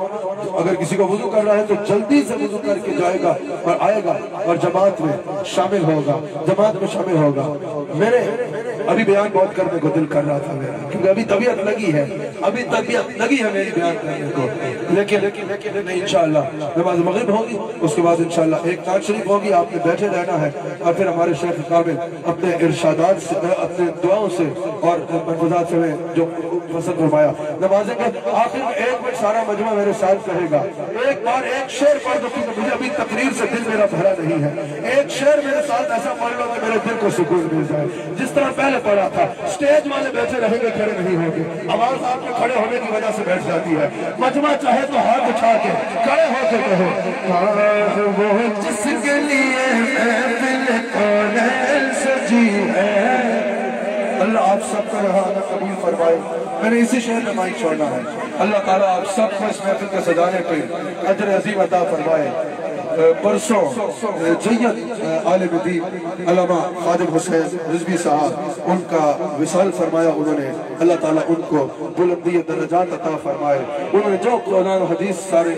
Speaker 2: اگر کسی کو وضو کر رہا ہے تو جلدی سے وضو کر کے جائے گا اور آئے گا اور جماعت میں شامل ہوگا، جماعت میں شامل ہوگا۔ میرے ابھی بیان بہت کرنے کو دل کر رہا تھا میرا، کیونکہ ابھی طبیعت لگی ہے، ابھی طبیعت لگی ہے میری بیان کرنے کو، لیکن انشاءاللہ نماز مغرب ہوگی، اس کے بعد انشاءاللہ ایک نعت شریف ہوگی، آپ نے بیٹھے رہنا ہے اور پھر ہمارے شیخ کامل اپنے ارشادات سے، اپنے دعاؤں سے اور منفوذات سے جو پسند فرمایا نمازیں کے آخر میں ایک منٹ سارا مجمع میرے ساتھ کہے گا، ایک بار ایک شعر پڑھ دو، کیونکہ مجھے ابھی تقریر سے دل میرا بھرا نہیں ہے، ایک شعر میرے ساتھ ایسا پڑھ لو کہ میرے دل کو سکون مل جائے، جس طرح پہلے پڑھا تھا۔ سٹیج والے بیٹھے رہیں گے، کھڑے نہیں ہوں گے، آواز آپ کے کھڑے ہونے کی وجہ سے بیٹھ جاتی ہے، مجمع چاہے تو ہاتھ اٹھا کے کھڑے ہو کے کہو وہ جس کے لیے محفل کونین سجی ہے۔ اللہ آپ سب کا رہانا قبول فرمائے۔ میں نے اسی شہر میں مائک چھوڑنا ہے، اللہ تعالیٰ آپ سب کو اس محفل کے سجانے پہ اجر عظیم عطا فرمائے۔ پرسوں جید عالم دین علامہ خادم حسین رضوی صاحب ان کا وصال فرمایا، انہوں نے اللہ تعالیٰ ان کو بلندی درجات عطا فرمائے، انہوں نے جو قرآن و حدیث سارے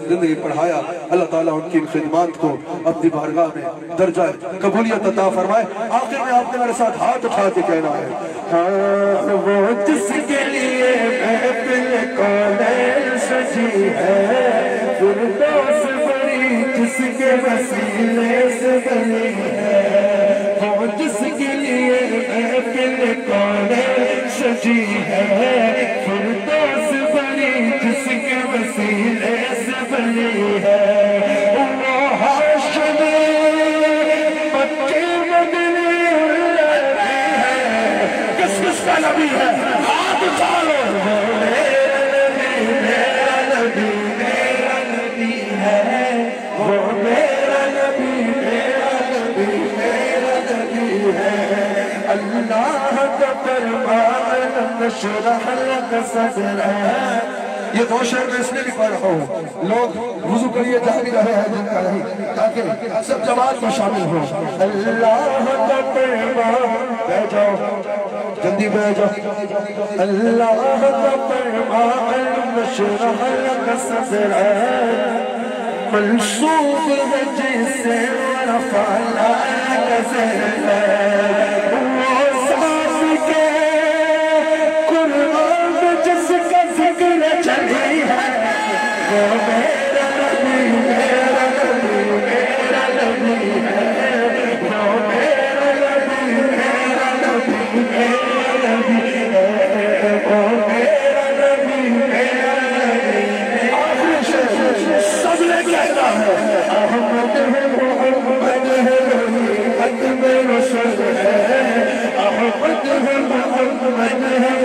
Speaker 2: زندگی پڑھایا، اللہ تعالیٰ ان کی خدمات کو اپنی بارگاہ میں درجہ قبولیت عطا فرمائے۔ آخر میں آپ نے میرے ساتھ ہاتھ اٹھا کے کہنا ہے، ہاں وہ جس کے لیے محفل کونین سجی ہے، فردوس بڑی جس کے وسیلے سے بنی ہے، وہ جس کے لیے محفل کونین سجی ہے، فردوس بڑی جس کے وسیلے سے بنی ہے، وہ ہاشمی مکی مدنی کس کا نبی ہے؟ ہاتھ اٹھالو، میرا نبی میرا نبی ہے، وہ میرا نبی میرا نبی میرا نبی ہے، اللہ کا فرمان نشرح لک صدرک۔ یہ دو شعر میں اس لیے بھی پڑھ رہا ہوں، لوگ وضو کے لیے جا بھی رہے ہیں جن کا نہیں، تاکہ سب جماعت میں شامل ہو۔ اللہ کا فرمان، بیٹھ جاؤ جلدی بیٹھ جاؤ، اللہ کا فرمان نشرح لک صدرک، منصوب ہے جس سے ورفعنا لک ذکرک، وہ ذات کے قرآن میں جس کا ذکر چلی ہے، وہ میرا نبی میرا نبی میرا نبی ہے، وہ میرا نبی میرا نبی میرا نبی ہے، وہ میرا نبی میرا نبی ہے۔ آخری شعر سب نے کہنا ہے، احمد ہے محمد ہے ولی ختم رسول ہے، احمد ہے محمد ہے